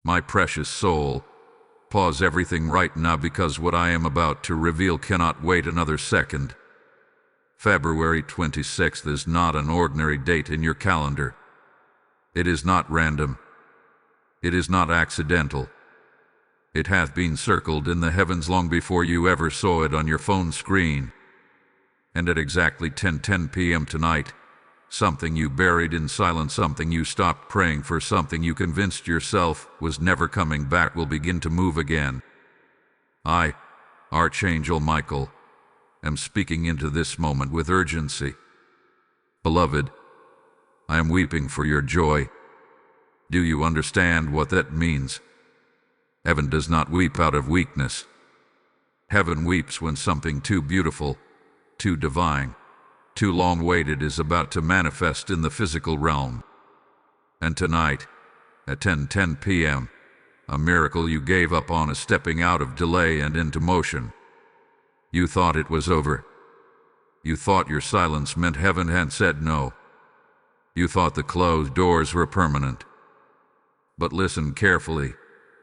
My precious soul, pause everything right now because what I am about to reveal cannot wait another second. February 26th is not an ordinary date in your calendar. It is not random. It is not accidental. It hath been circled in the heavens long before you ever saw it on your phone screen. And at exactly 10:10 p.m. tonight, something you buried in silence, something you stopped praying for, something you convinced yourself was never coming back will begin to move again. I, Archangel Michael, am speaking into this moment with urgency. Beloved, I am weeping for your joy. Do you understand what that means? Heaven does not weep out of weakness. Heaven weeps when something too beautiful, too divine, too long-waited is about to manifest in the physical realm. And tonight, at 10:10 p.m., a miracle you gave up on is stepping out of delay and into motion. You thought it was over. You thought your silence meant heaven had said no. You thought the closed doors were permanent. But listen carefully.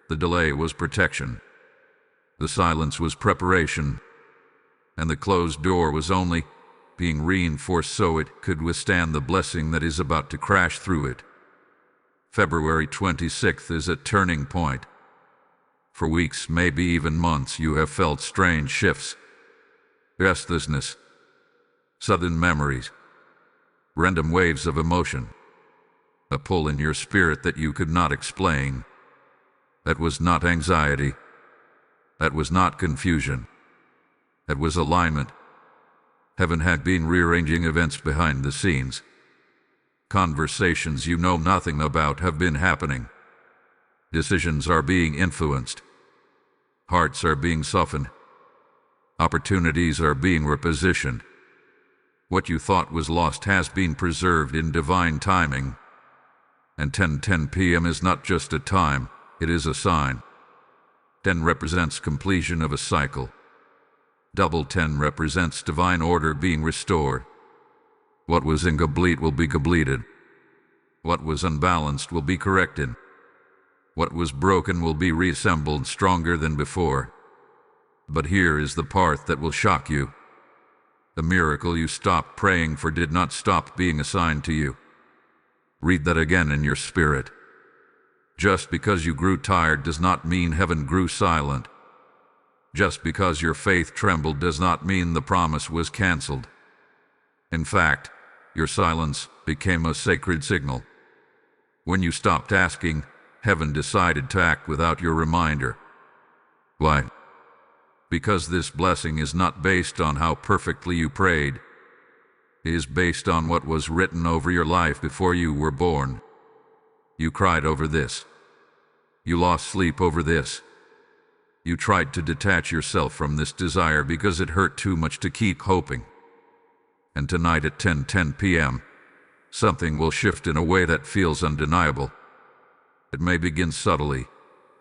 The delay was protection. The silence was preparation. And the closed door was only being reinforced so it could withstand the blessing that is about to crash through it. February 26th is a turning point. For weeks, maybe even months, you have felt strange shifts, restlessness, sudden memories, random waves of emotion, a pull in your spirit that you could not explain. That was not anxiety. That was not confusion. That was alignment. Heaven had been rearranging events behind the scenes. Conversations you know nothing about have been happening. Decisions are being influenced. Hearts are being softened. Opportunities are being repositioned. What you thought was lost has been preserved in divine timing. And 10:10 p.m. is not just a time, it is a sign. 10 represents completion of a cycle. Double 10 represents divine order being restored. What was incomplete will be completed. What was unbalanced will be corrected. What was broken will be reassembled stronger than before. But here is the part that will shock you. The miracle you stopped praying for did not stop being assigned to you. Read that again in your spirit. Just because you grew tired does not mean heaven grew silent. Just because your faith trembled does not mean the promise was canceled. In fact, your silence became a sacred signal. When you stopped asking, heaven decided to act without your reminder. Why? Because this blessing is not based on how perfectly you prayed. It is based on what was written over your life before you were born. You cried over this. You lost sleep over this. You tried to detach yourself from this desire because it hurt too much to keep hoping. And tonight at 10:10 p.m., something will shift in a way that feels undeniable. It may begin subtly,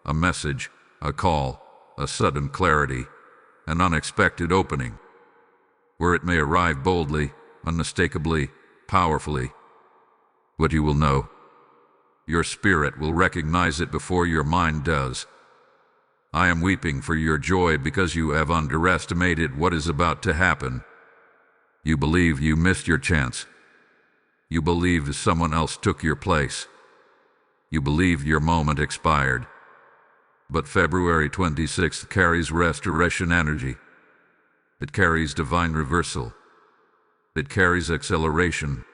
a message, a call, a sudden clarity, an unexpected opening. Where it may arrive boldly, unmistakably, powerfully. What you will know. Your spirit will recognize it before your mind does. I am weeping for your joy because you have underestimated what is about to happen. You believe you missed your chance. You believe someone else took your place. You believe your moment expired. But February 26th carries restoration energy. It carries divine reversal. It carries acceleration.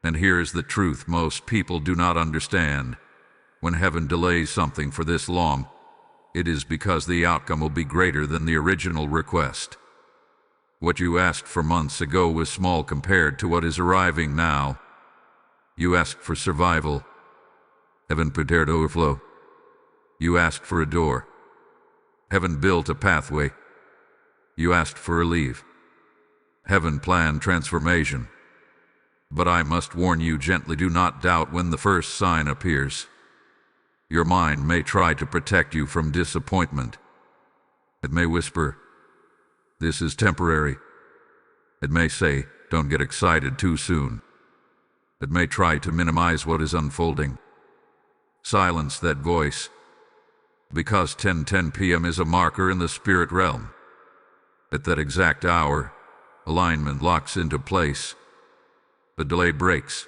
And here's the truth most people do not understand. When heaven delays something for this long, it is because the outcome will be greater than the original request. What you asked for months ago was small compared to what is arriving now. You asked for survival. Heaven prepared overflow. You asked for a door. Heaven built a pathway. You asked for relief. Heaven planned transformation. But I must warn you gently, do not doubt when the first sign appears. Your mind may try to protect you from disappointment. It may whisper, "This is temporary." It may say, "Don't get excited too soon." It may try to minimize what is unfolding. Silence that voice, because 10:10 p.m. is a marker in the spirit realm. At that exact hour, alignment locks into place. The delay breaks.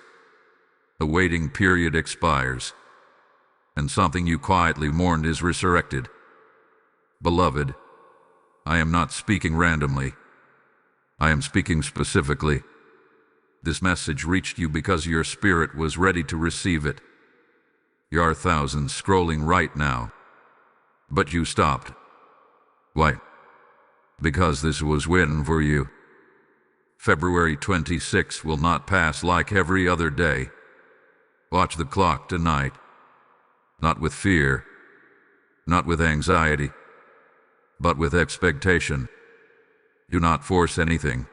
The waiting period expires. And something you quietly mourned is resurrected. Beloved, I am not speaking randomly. I am speaking specifically. This message reached you because your spirit was ready to receive it. There are thousands scrolling right now. But you stopped. Why? Because this was written for you. February 26 will not pass like every other day. Watch the clock tonight. Not with fear, not with anxiety, but with expectation. Do not force anything.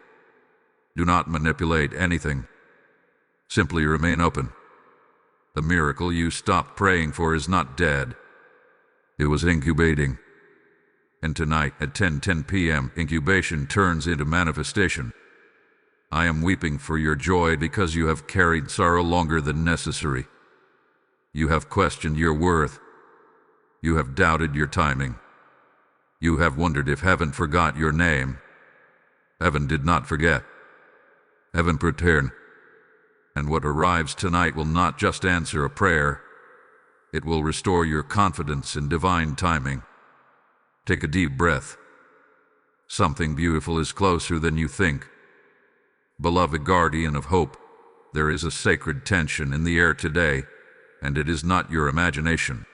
Do not manipulate anything. Simply remain open. The miracle you stopped praying for is not dead. It was incubating. And tonight at 10:10 p.m., incubation turns into manifestation. I am weeping for your joy because you have carried sorrow longer than necessary. You have questioned your worth. You have doubted your timing. You have wondered if heaven forgot your name. Heaven did not forget. Heaven prepared. And what arrives tonight will not just answer a prayer. It will restore your confidence in divine timing. Take a deep breath. Something beautiful is closer than you think. Beloved guardian of hope, there is a sacred tension in the air today, and it is not your imagination.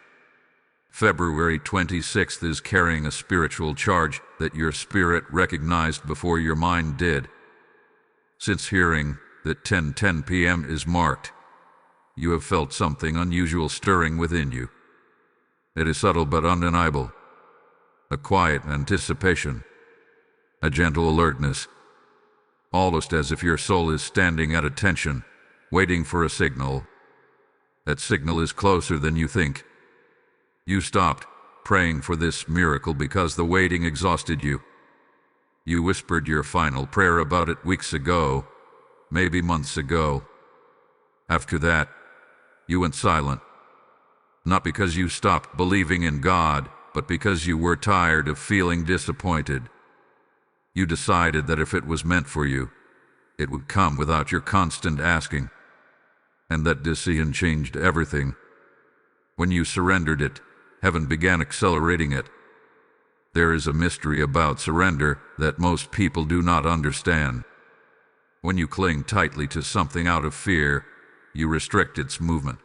February 26th is carrying a spiritual charge that your spirit recognized before your mind did. Since hearing that 10:10 p.m. is marked, you have felt something unusual stirring within you. It is subtle but undeniable. A quiet anticipation, a gentle alertness, almost as if your soul is standing at attention, waiting for a signal. That signal is closer than you think. You stopped praying for this miracle because the waiting exhausted you. You whispered your final prayer about it weeks ago, maybe months ago. After that, you went silent. Not because you stopped believing in God, but because you were tired of feeling disappointed. You decided that if it was meant for you, it would come without your constant asking. And that decision changed everything. When you surrendered it, heaven began accelerating it. There is a mystery about surrender that most people do not understand. When you cling tightly to something out of fear, you restrict its movement.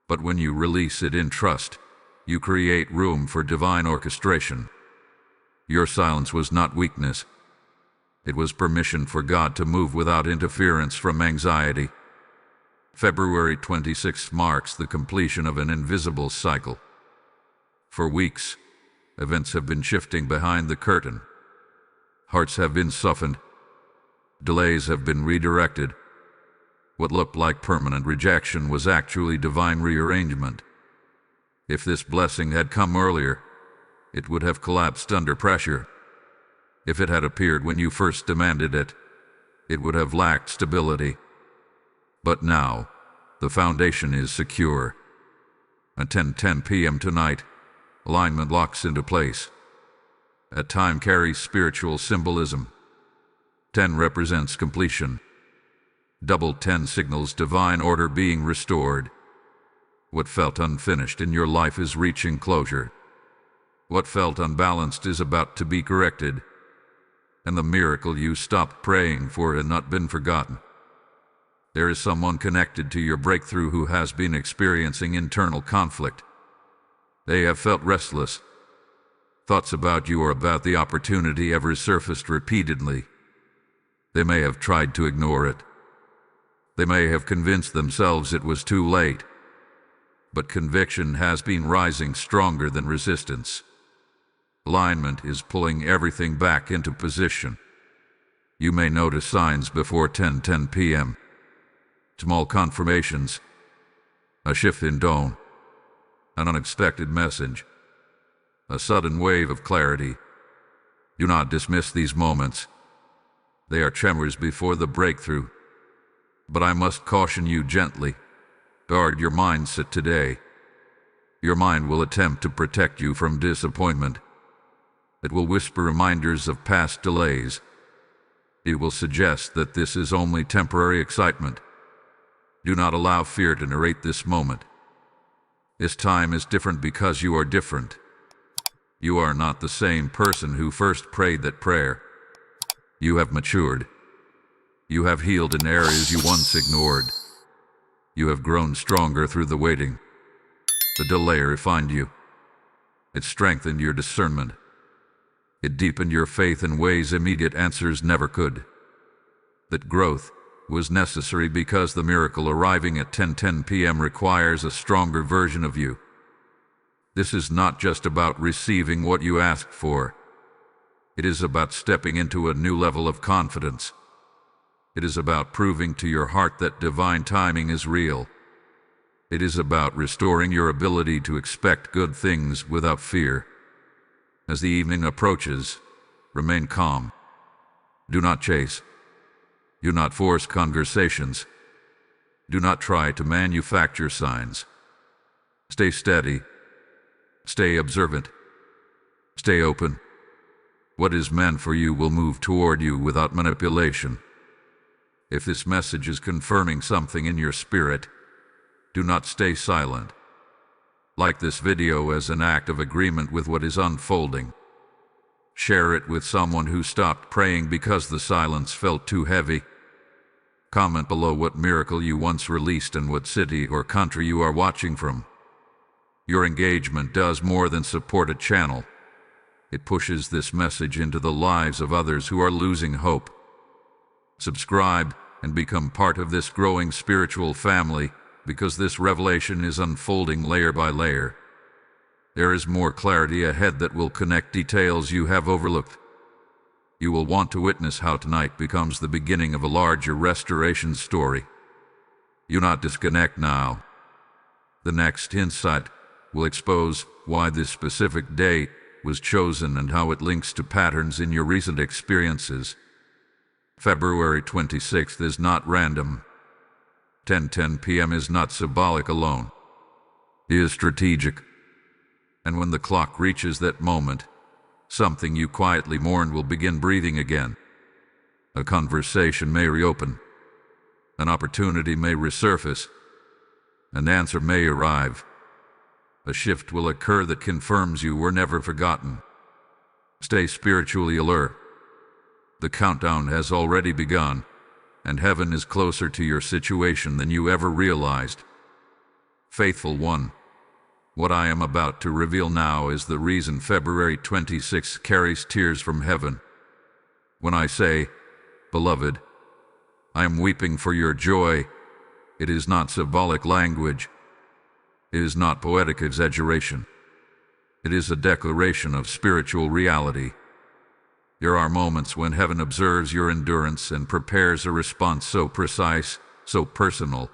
But when you release it in trust, you create room for divine orchestration. Your silence was not weakness. It was permission for God to move without interference from anxiety. February 26 marks the completion of an invisible cycle. For weeks, events have been shifting behind the curtain. Hearts have been softened. Delays have been redirected. What looked like permanent rejection was actually divine rearrangement. If this blessing had come earlier, it would have collapsed under pressure. If it had appeared when you first demanded it, it would have lacked stability. But now, the foundation is secure. At 10:10 p.m. tonight, alignment locks into place. That time carries spiritual symbolism. 10 represents completion. Double 10 signals divine order being restored. What felt unfinished in your life is reaching closure. What felt unbalanced is about to be corrected. And the miracle you stopped praying for had not been forgotten. There is someone connected to your breakthrough who has been experiencing internal conflict. They have felt restless. Thoughts about you or about the opportunity have resurfaced repeatedly. They may have tried to ignore it. They may have convinced themselves it was too late. But conviction has been rising stronger than resistance. Alignment is pulling everything back into position. You may notice signs before 10:10 p.m. Small confirmations, a shift in tone, an unexpected message, a sudden wave of clarity. Do not dismiss these moments. They are tremors before the breakthrough. But I must caution you gently. Guard your mindset today. Your mind will attempt to protect you from disappointment. It will whisper reminders of past delays. It will suggest that this is only temporary excitement. Do not allow fear to narrate this moment. This time is different because you are different. You are not the same person who first prayed that prayer. You have matured. You have healed in areas you once ignored. You have grown stronger through the waiting. The delay refined you. It strengthened your discernment. It deepened your faith in ways immediate answers never could. That growth was necessary because the miracle arriving at 10:10 p.m. requires a stronger version of you. This is not just about receiving what you asked for. It is about stepping into a new level of confidence. It is about proving to your heart that divine timing is real. It is about restoring your ability to expect good things without fear. As the evening approaches, remain calm. Do not chase. Do not force conversations. Do not try to manufacture signs. Stay steady. Stay observant. Stay open. What is meant for you will move toward you without manipulation. If this message is confirming something in your spirit, do not stay silent. Like this video as an act of agreement with what is unfolding. Share it with someone who stopped praying because the silence felt too heavy. Comment below what miracle you once released and what city or country you are watching from. Your engagement does more than support a channel. It pushes this message into the lives of others who are losing hope. Subscribe and become part of this growing spiritual family, because this revelation is unfolding layer by layer. There is more clarity ahead that will connect details you have overlooked. You will want to witness how tonight becomes the beginning of a larger restoration story. Do not disconnect now. The next insight will expose why this specific day was chosen and how it links to patterns in your recent experiences. February 26th is not random. 10:10 p.m. is not symbolic alone. It is strategic. And when the clock reaches that moment, something you quietly mourned will begin breathing again. A conversation may reopen. An opportunity may resurface. An answer may arrive. A shift will occur that confirms you were never forgotten. Stay spiritually alert. The countdown has already begun, and heaven is closer to your situation than you ever realized. Faithful one, what I am about to reveal now is the reason February 26th carries tears from heaven. When I say, beloved, I am weeping for your joy, it is not symbolic language. It is not poetic exaggeration. It is a declaration of spiritual reality. There are moments when heaven observes your endurance and prepares a response so precise, so personal,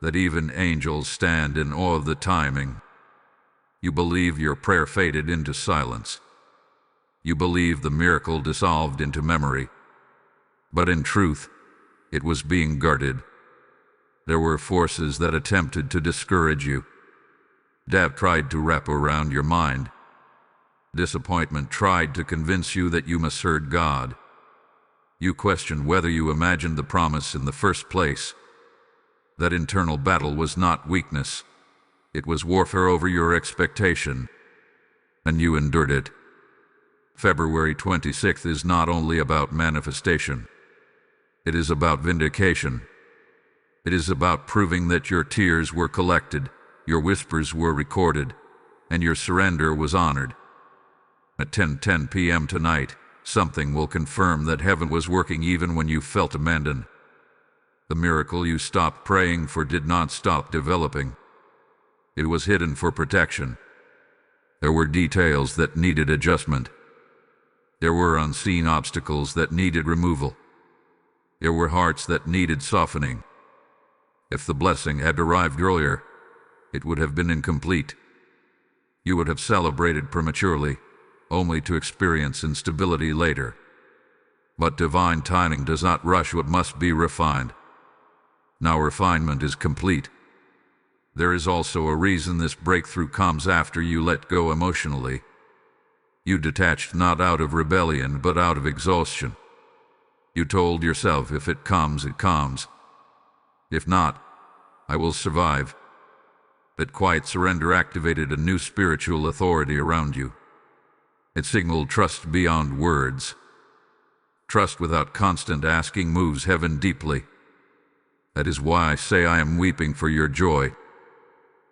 that even angels stand in awe of the timing. You believe your prayer faded into silence. You believe the miracle dissolved into memory. But in truth, it was being guarded. There were forces that attempted to discourage you. Doubt tried to wrap around your mind. Disappointment tried to convince you that you misheard God. You questioned whether you imagined the promise in the first place. That internal battle was not weakness. It was warfare over your expectation. And you endured it. February 26th is not only about manifestation. It is about vindication. It is about proving that your tears were collected, your whispers were recorded, and your surrender was honored. At 10:10 p.m. tonight, something will confirm that heaven was working even when you felt abandoned. The miracle you stopped praying for did not stop developing. It was hidden for protection. There were details that needed adjustment. There were unseen obstacles that needed removal. There were hearts that needed softening. If the blessing had arrived earlier, it would have been incomplete. You would have celebrated prematurely, only to experience instability later. But divine timing does not rush what must be refined. Now refinement is complete. There is also a reason this breakthrough comes after you let go emotionally. You detached not out of rebellion, but out of exhaustion. You told yourself, if it comes, it comes. If not, I will survive. That quiet surrender activated a new spiritual authority around you. It signaled trust beyond words. Trust without constant asking moves heaven deeply. That is why I say I am weeping for your joy.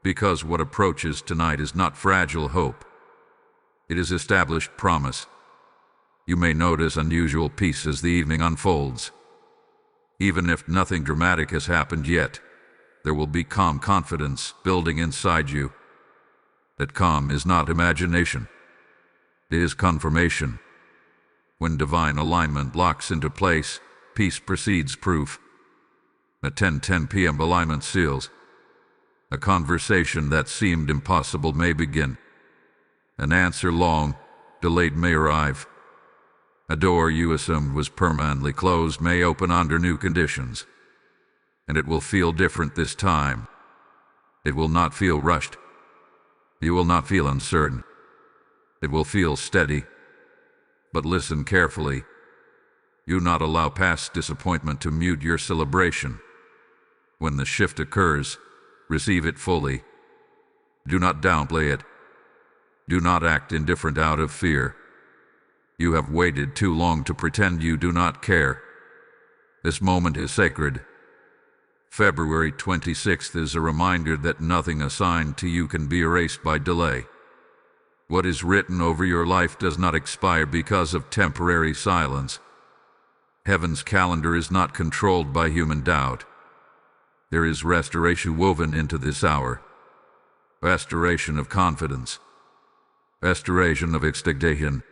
Because what approaches tonight is not fragile hope. It is established promise. You may notice unusual peace as the evening unfolds. Even if nothing dramatic has happened yet, there will be calm confidence building inside you. That calm is not imagination. It is confirmation. When divine alignment locks into place, peace precedes proof. At 10:10 p.m. alignment seals. A conversation that seemed impossible may begin. An answer long delayed may arrive. A door you assumed was permanently closed may open under new conditions. And it will feel different this time. It will not feel rushed. You will not feel uncertain. It will feel steady. But listen carefully. Do not allow past disappointment to mute your celebration. When the shift occurs, receive it fully. Do not downplay it. Do not act indifferent out of fear. You have waited too long to pretend you do not care. This moment is sacred. February 26th is a reminder that nothing assigned to you can be erased by delay. What is written over your life does not expire because of temporary silence. Heaven's calendar is not controlled by human doubt. There is restoration woven into this hour. Restoration of confidence. Restoration of expectation.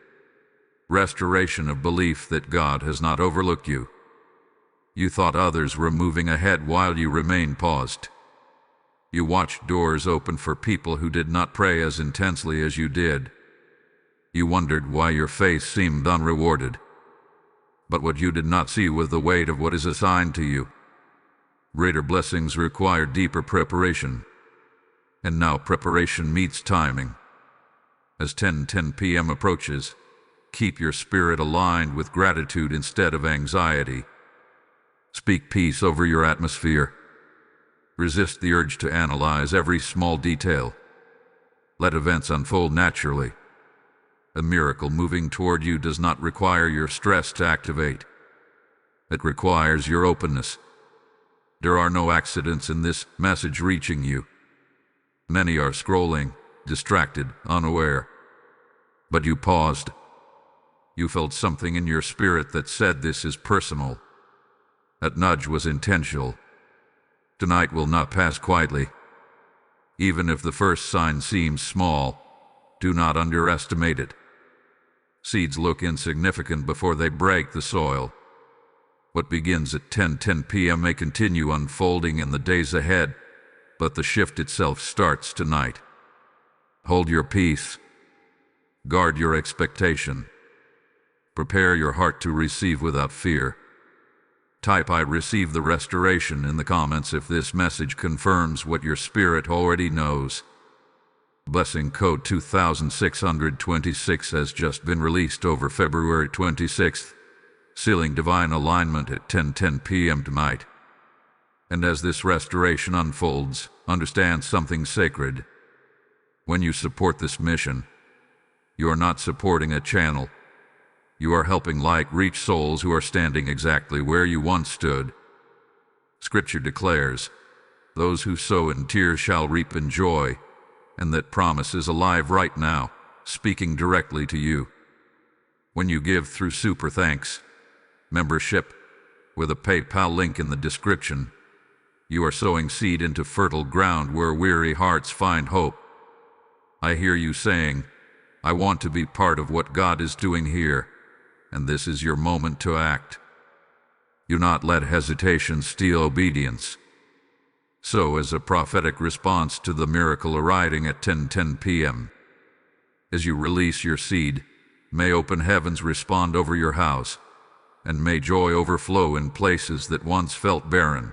Restoration of belief that God has not overlooked you. You thought others were moving ahead while you remained paused. You watched doors open for people who did not pray as intensely as you did. You wondered why your faith seemed unrewarded. But what you did not see was the weight of what is assigned to you. Greater blessings require deeper preparation. And now preparation meets timing. As 10:10 p.m. approaches, keep your spirit aligned with gratitude instead of anxiety. Speak peace over your atmosphere. Resist the urge to analyze every small detail. Let events unfold naturally. A miracle moving toward you does not require your stress to activate. It requires your openness. There are no accidents in this message reaching you. Many are scrolling, distracted, unaware. But you paused. You felt something in your spirit that said this is personal. That nudge was intentional. Tonight will not pass quietly. Even if the first sign seems small, do not underestimate it. Seeds look insignificant before they break the soil. What begins at 10:10 p.m. may continue unfolding in the days ahead, but the shift itself starts tonight. Hold your peace. Guard your expectation. Prepare your heart to receive without fear. Type "I receive the restoration" in the comments if this message confirms what your spirit already knows. Blessing code 2626 has just been released over February 26th. Sealing divine alignment at 10:10 p.m. tonight. And as this restoration unfolds, understand something sacred. When you support this mission, you are not supporting a channel. You are helping light reach souls who are standing exactly where you once stood. Scripture declares, "Those who sow in tears shall reap in joy," and that promise is alive right now, speaking directly to you. When you give through Super Thanks membership, with a PayPal link in the description, you are sowing seed into fertile ground where weary hearts find hope. I hear you saying, "I want to be part of what God is doing here," and this is your moment to act. Do not let hesitation steal obedience. So, as a prophetic response to the miracle arriving at 10:10 p.m., as you release your seed, may open heavens respond over your house, and may joy overflow in places that once felt barren.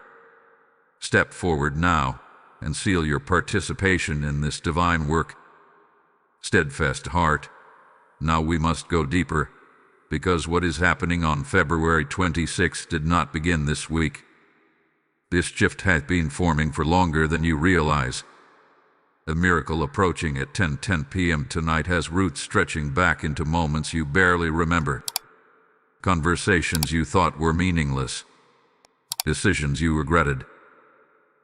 Step forward now and seal your participation in this divine work. Steadfast heart, now we must go deeper, because what is happening on February 26th did not begin this week. This shift has been forming for longer than you realize. A miracle approaching at 10:10 p.m. tonight has roots stretching back into moments you barely remember. Conversations you thought were meaningless. Decisions you regretted.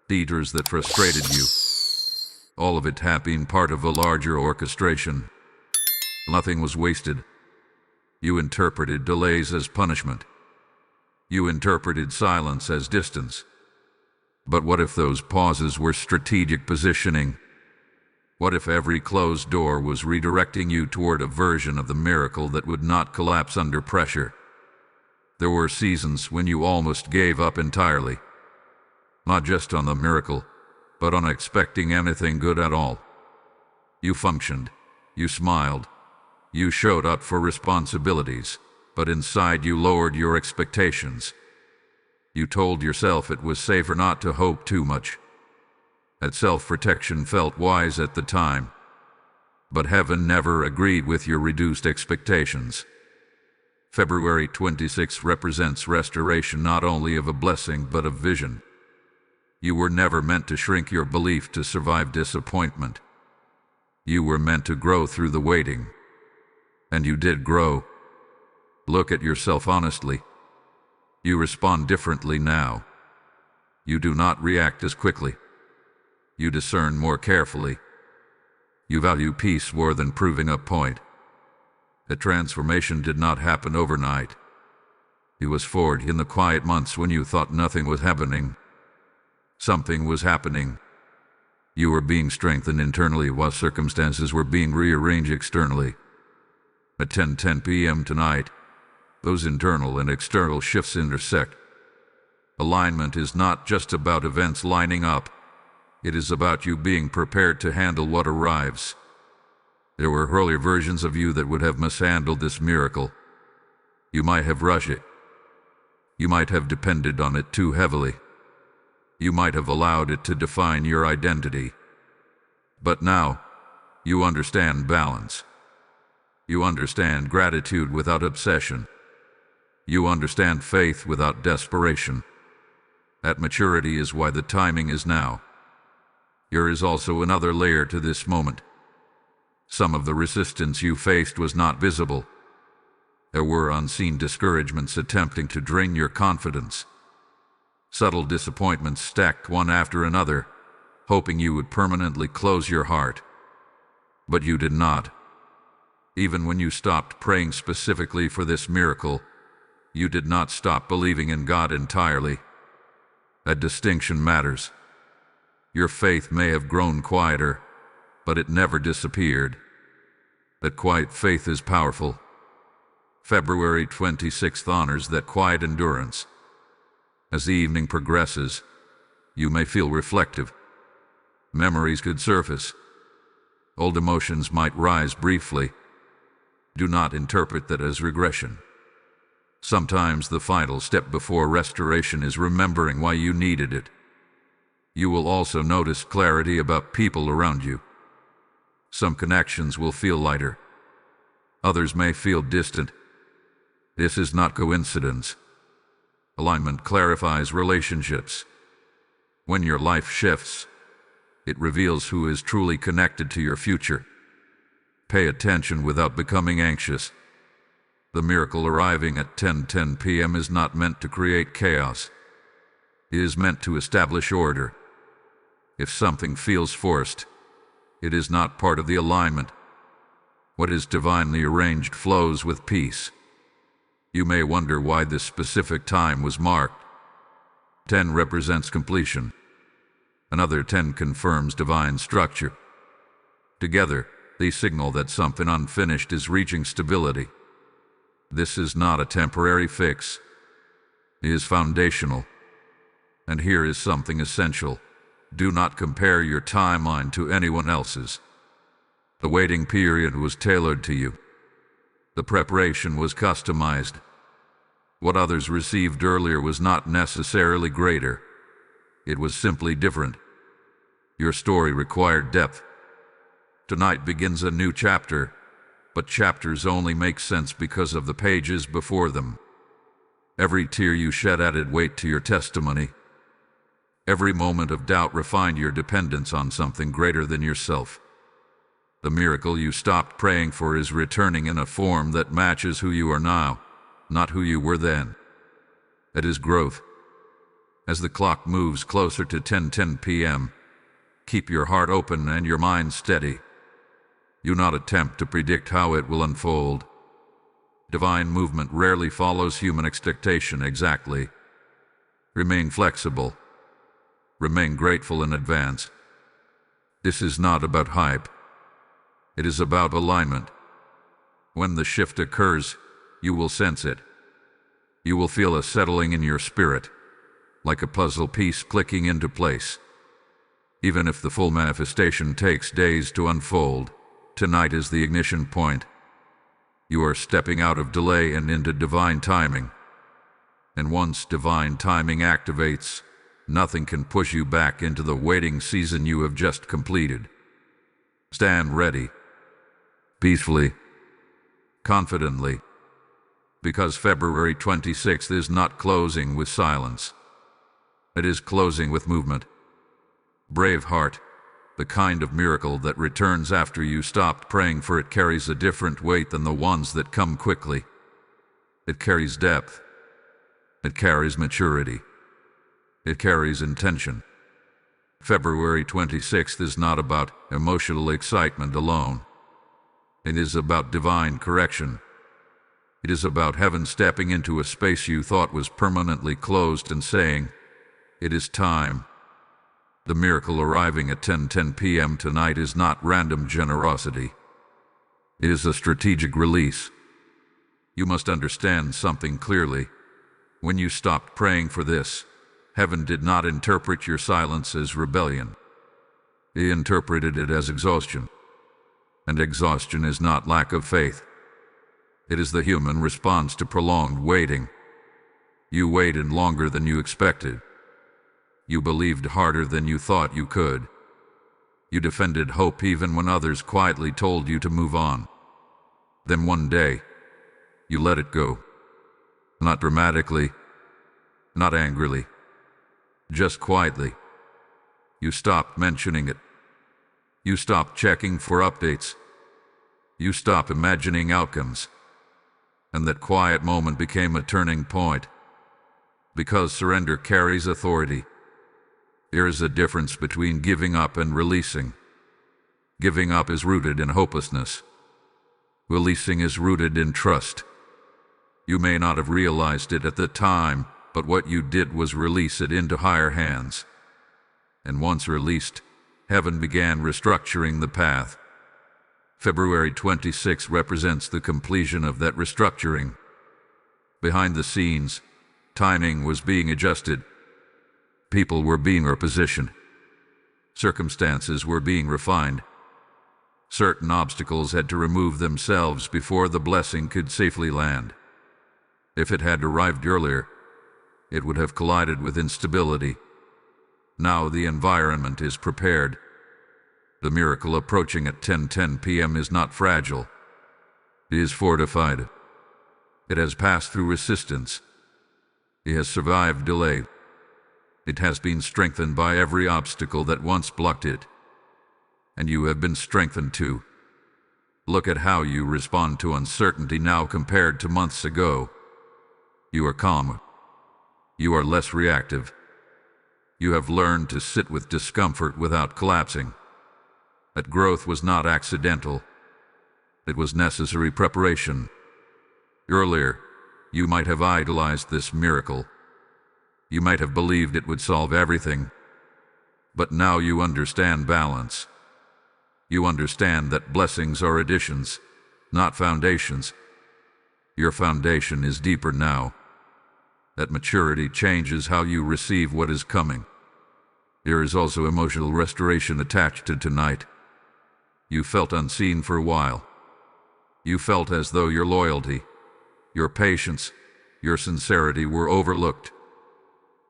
Detours that frustrated you. All of it had been part of a larger orchestration. Nothing was wasted. You interpreted delays as punishment. You interpreted silence as distance. But what if those pauses were strategic positioning? What if every closed door was redirecting you toward a version of the miracle that would not collapse under pressure? There were seasons when you almost gave up entirely. Not just on the miracle, but on expecting anything good at all. You functioned. You smiled. You showed up for responsibilities, but inside you lowered your expectations. You told yourself it was safer not to hope too much. That self-protection felt wise at the time. But heaven never agreed with your reduced expectations. February 26 represents restoration not only of a blessing but of vision. You were never meant to shrink your belief to survive disappointment. You were meant to grow through the waiting. And you did grow. Look at yourself honestly. You respond differently now. You do not react as quickly. You discern more carefully. You value peace more than proving a point. The transformation did not happen overnight. It was forged in the quiet months when you thought nothing was happening. Something was happening. You were being strengthened internally while circumstances were being rearranged externally. At 10:10 p.m. tonight, those internal and external shifts intersect. Alignment is not just about events lining up. It is about you being prepared to handle what arrives. There were earlier versions of you that would have mishandled this miracle. You might have rushed it. You might have depended on it too heavily. You might have allowed it to define your identity. But now, you understand balance. You understand gratitude without obsession. You understand faith without desperation. That maturity is why the timing is now. There is also another layer to this moment. Some of the resistance you faced was not visible. There were unseen discouragements attempting to drain your confidence. Subtle disappointments stacked one after another, hoping you would permanently close your heart. But you did not. Even when you stopped praying specifically for this miracle, you did not stop believing in God entirely. That distinction matters. Your faith may have grown quieter, but it never disappeared. That quiet faith is powerful. February 26th honors that quiet endurance. As the evening progresses, you may feel reflective. Memories could surface. Old emotions might rise briefly. Do not interpret that as regression. Sometimes the final step before restoration is remembering why you needed it. You will also notice clarity about people around you. Some connections will feel lighter. Others may feel distant. This is not coincidence. Alignment clarifies relationships. When your life shifts, it reveals who is truly connected to your future. Pay attention without becoming anxious. The miracle arriving at 10:10 p.m. is not meant to create chaos. It is meant to establish order. If something feels forced, it is not part of the alignment. What is divinely arranged flows with peace. You may wonder why this specific time was marked. 10 represents completion. Another 10 confirms divine structure. Together, they signal that something unfinished is reaching stability. This is not a temporary fix. It is foundational. And here is something essential. Do not compare your timeline to anyone else's. The waiting period was tailored to you. The preparation was customized. What others received earlier was not necessarily greater. It was simply different. Your story required depth. Tonight begins a new chapter, but chapters only make sense because of the pages before them. Every tear you shed added weight to your testimony. Every moment of doubt refined your dependence on something greater than yourself. The miracle you stopped praying for is returning in a form that matches who you are now, not who you were then. It is growth. As the clock moves closer to 10:10 p.m., keep your heart open and your mind steady. Do not attempt to predict how it will unfold. Divine movement rarely follows human expectation exactly. Remain flexible. Remain grateful in advance. This is not about hype. It is about alignment. When the shift occurs, you will sense it. You will feel a settling in your spirit, like a puzzle piece clicking into place. Even if the full manifestation takes days to unfold, tonight is the ignition point. You are stepping out of delay and into divine timing. And once divine timing activates, nothing can push you back into the waiting season you have just completed. Stand ready. Peacefully. Confidently. Because February 26th is not closing with silence. It is closing with movement. Brave heart, the kind of miracle that returns after you stopped praying for it, carries a different weight than the ones that come quickly. It carries depth. It carries maturity. It carries intention. February 26th is not about emotional excitement alone. It is about divine correction. It is about heaven stepping into a space you thought was permanently closed and saying, "It is time." The miracle arriving at 10:10 p.m. tonight is not random generosity. It is a strategic release. You must understand something clearly. When you stopped praying for this, heaven did not interpret your silence as rebellion. It interpreted it as exhaustion. And exhaustion is not lack of faith. It is the human response to prolonged waiting. You waited longer than you expected. You believed harder than you thought you could. You defended hope even when others quietly told you to move on. Then one day, you let it go. Not dramatically, not angrily, just quietly. You stopped mentioning it. You stopped checking for updates. You stopped imagining outcomes. And that quiet moment became a turning point. Because surrender carries authority. There is a difference between giving up and releasing. Giving up is rooted in hopelessness. Releasing is rooted in trust. You may not have realized it at the time, but what you did was release it into higher hands. And once released, heaven began restructuring the path. February 26 represents the completion of that restructuring. Behind the scenes, timing was being adjusted. People were being repositioned. Circumstances were being refined. Certain obstacles had to remove themselves before the blessing could safely land. If it had arrived earlier, it would have collided with instability. Now the environment is prepared. The miracle approaching at 10:10 p.m. is not fragile. It is fortified. It has passed through resistance. It has survived delay. It has been strengthened by every obstacle that once blocked it. And you have been strengthened too. Look at how you respond to uncertainty now compared to months ago. You are calmer. You are less reactive. You have learned to sit with discomfort without collapsing. That growth was not accidental. It was necessary preparation. Earlier, you might have idolized this miracle. You might have believed it would solve everything. But now you understand balance. You understand that blessings are additions, not foundations. Your foundation is deeper now. That maturity changes how you receive what is coming. There is also emotional restoration attached to tonight. You felt unseen for a while. You felt as though your loyalty, your patience, your sincerity were overlooked.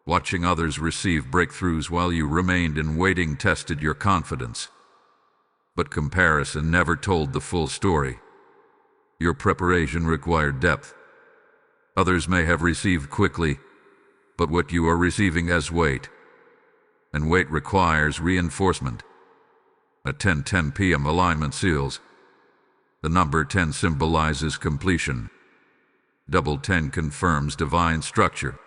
Watching others receive breakthroughs while you remained in waiting tested your confidence. But comparison never told the full story. Your preparation required depth. Others may have received quickly, but what you are receiving has weight. And weight requires reinforcement. A 10:10 p.m. alignment seals. The number 10 symbolizes completion. Double 10 confirms divine structure.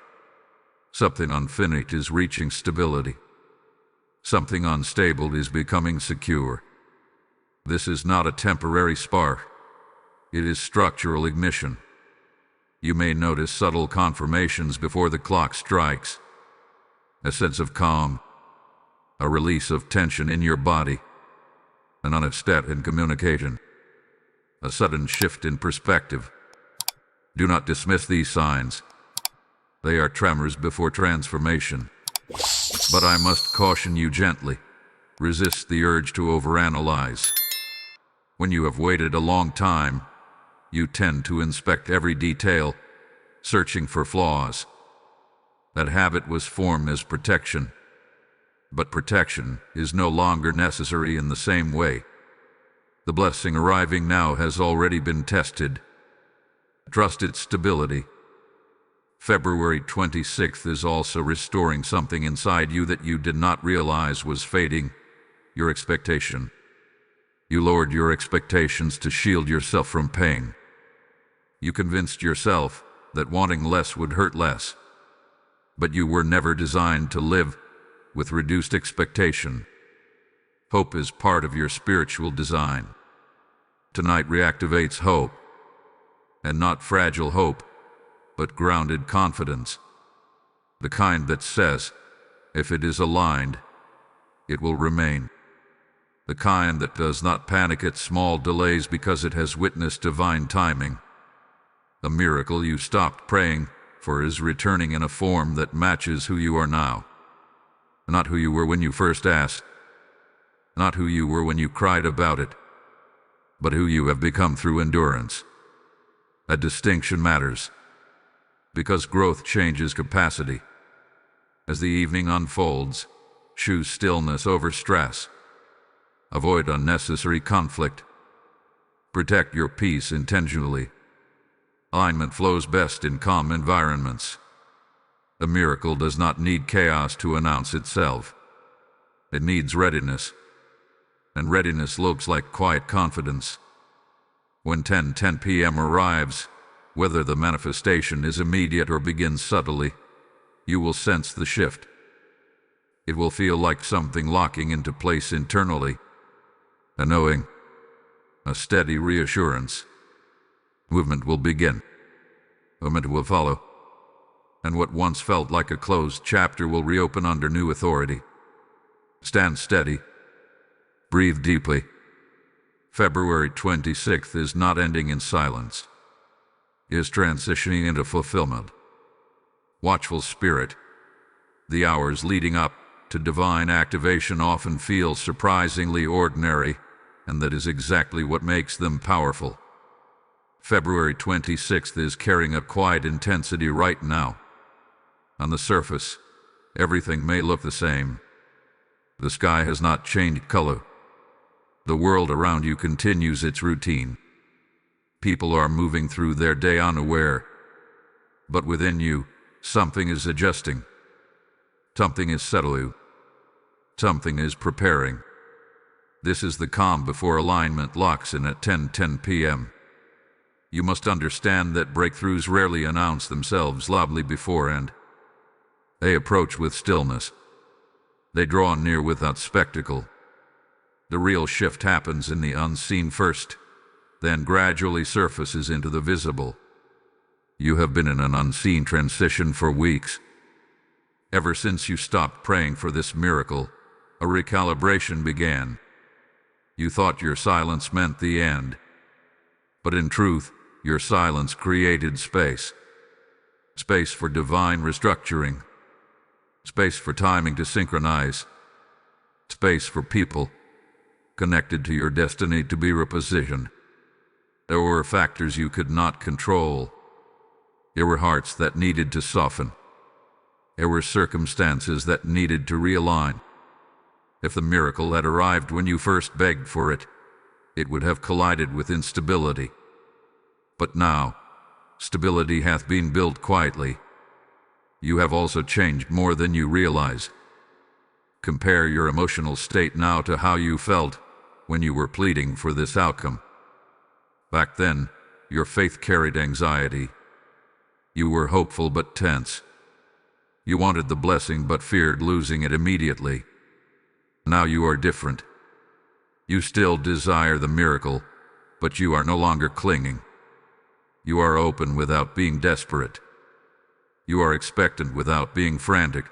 Something unfinished is reaching stability. Something unstable is becoming secure. This is not a temporary spark. It is structural ignition. You may notice subtle confirmations before the clock strikes. A sense of calm. A release of tension in your body. An honest step in communication. A sudden shift in perspective. Do not dismiss these signs. They are tremors before transformation. But I must caution you gently. Resist the urge to overanalyze. When you have waited a long time, you tend to inspect every detail, searching for flaws. That habit was formed as protection. But protection is no longer necessary in the same way. The blessing arriving now has already been tested. Trust its stability. February 26th is also restoring something inside you that you did not realize was fading, your expectation. You lowered your expectations to shield yourself from pain. You convinced yourself that wanting less would hurt less. But you were never designed to live with reduced expectation. Hope is part of your spiritual design. Tonight reactivates hope, and not fragile hope, but grounded confidence. The kind that says, if it is aligned, it will remain. The kind that does not panic at small delays because it has witnessed divine timing. The miracle you stopped praying for is returning in a form that matches who you are now. Not who you were when you first asked. Not who you were when you cried about it. But who you have become through endurance. A distinction matters. Because growth changes capacity. As the evening unfolds, choose stillness over stress. Avoid unnecessary conflict. Protect your peace intentionally. Alignment flows best in calm environments. The miracle does not need chaos to announce itself. It needs readiness. And readiness looks like quiet confidence. When 10:10 p.m. arrives, whether the manifestation is immediate or begins subtly, you will sense the shift. It will feel like something locking into place internally. A knowing, a steady reassurance. Movement will begin. Movement will follow. And what once felt like a closed chapter will reopen under new authority. Stand steady. Breathe deeply. February 26th is not ending in silence. It is transitioning into fulfillment. Watchful spirit. The hours leading up to divine activation often feel surprisingly ordinary, and that is exactly what makes them powerful. February 26th is carrying a quiet intensity right now. On the surface, everything may look the same. The sky has not changed color. The world around you continues its routine. People are moving through their day unaware. But within you, something is adjusting. Something is settling. Something is preparing. This is the calm before alignment locks in at 10:10 p.m. You must understand that breakthroughs rarely announce themselves loudly beforehand. They approach with stillness. They draw near without spectacle. The real shift happens in the unseen first, then gradually surfaces into the visible. You have been in an unseen transition for weeks. Ever since you stopped praying for this miracle, a recalibration began. You thought your silence meant the end. But in truth, your silence created space. Space for divine restructuring. Space for timing to synchronize. Space for people connected to your destiny to be repositioned. There were factors you could not control. There were hearts that needed to soften. There were circumstances that needed to realign. If the miracle had arrived when you first begged for it, it would have collided with instability. But now, stability hath been built quietly. You have also changed more than you realize. Compare your emotional state now to how you felt when you were pleading for this outcome. Back then, your faith carried anxiety. You were hopeful but tense. You wanted the blessing but feared losing it immediately. Now you are different. You still desire the miracle, but you are no longer clinging. You are open without being desperate. You are expectant without being frantic.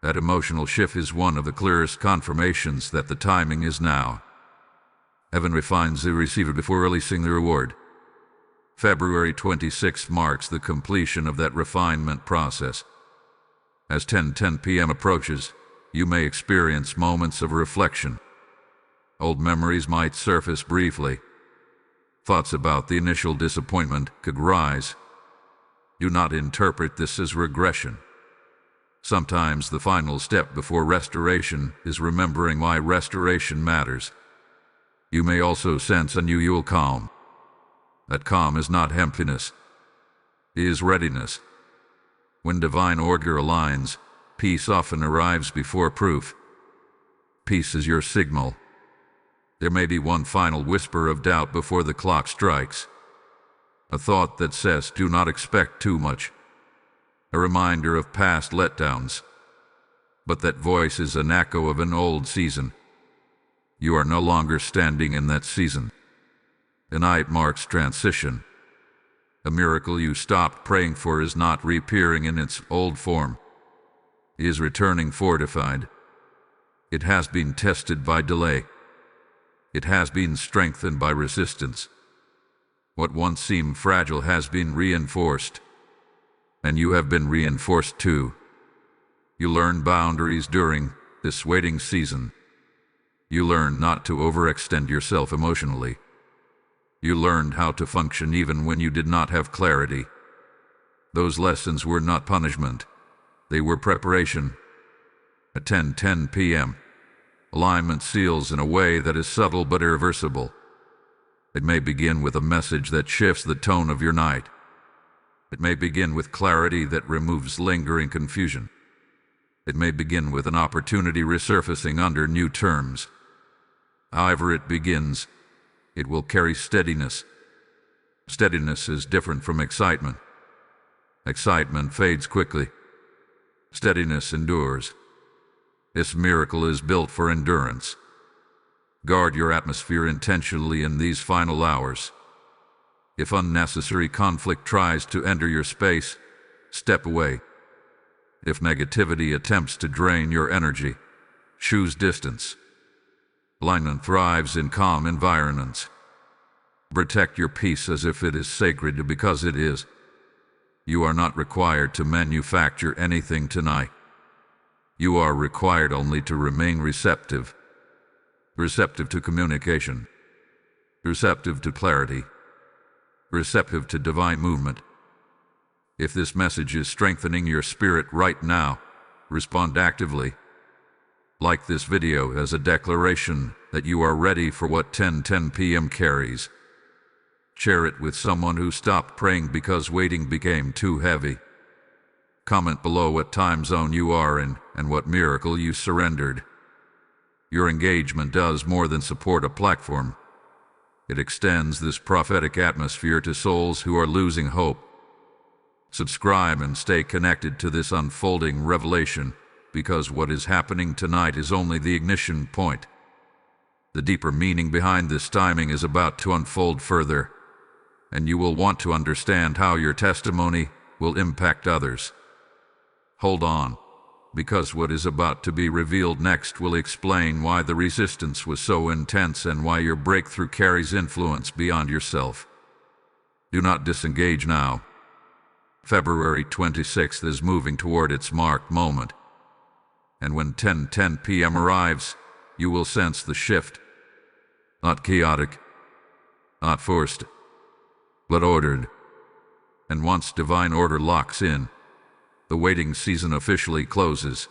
That emotional shift is one of the clearest confirmations that the timing is now. Heaven refines the receiver before releasing the reward. February 26th marks the completion of that refinement process. As 10:10 p.m. approaches, you may experience moments of reflection. Old memories might surface briefly. Thoughts about the initial disappointment could rise. Do not interpret this as regression. Sometimes the final step before restoration is remembering why restoration matters. You may also sense unusual calm. That calm is not emptiness. It is readiness. When divine order aligns, peace often arrives before proof. Peace is your signal. There may be one final whisper of doubt before the clock strikes. A thought that says, do not expect too much. A reminder of past letdowns. But that voice is an echo of an old season. You are no longer standing in that season. Tonight marks transition. A miracle you stopped praying for is not reappearing in its old form. It is returning fortified. It has been tested by delay. It has been strengthened by resistance. What once seemed fragile has been reinforced. And you have been reinforced too. You learned boundaries during this waiting season. You learned not to overextend yourself emotionally. You learned how to function even when you did not have clarity. Those lessons were not punishment. They were preparation. At 10:10 p.m., alignment seals in a way that is subtle but irreversible. It may begin with a message that shifts the tone of your night. It may begin with clarity that removes lingering confusion. It may begin with an opportunity resurfacing under new terms. However it begins, it will carry steadiness. Steadiness is different from excitement. Excitement fades quickly. Steadiness endures. This miracle is built for endurance. Guard your atmosphere intentionally in these final hours. If unnecessary conflict tries to enter your space, step away. If negativity attempts to drain your energy, choose distance. Alignment thrives in calm environments. Protect your peace as if it is sacred because it is. You are not required to manufacture anything tonight. You are required only to remain receptive. Receptive to communication. Receptive to clarity. Receptive to divine movement. If this message is strengthening your spirit right now, respond actively. Like this video as a declaration that you are ready for what 10:10 p.m. carries. Share it with someone who stopped praying because waiting became too heavy. Comment below what time zone you are in and what miracle you surrendered. Your engagement does more than support a platform. It extends this prophetic atmosphere to souls who are losing hope. Subscribe and stay connected to this unfolding revelation, because what is happening tonight is only the ignition point. The deeper meaning behind this timing is about to unfold further, and you will want to understand how your testimony will impact others. Hold on, because what is about to be revealed next will explain why the resistance was so intense and why your breakthrough carries influence beyond yourself. Do not disengage now. February 26th is moving toward its marked moment. And when 10:10 p.m. arrives, you will sense the shift. Not chaotic, not forced, but ordered. And once divine order locks in, The waiting season officially closes.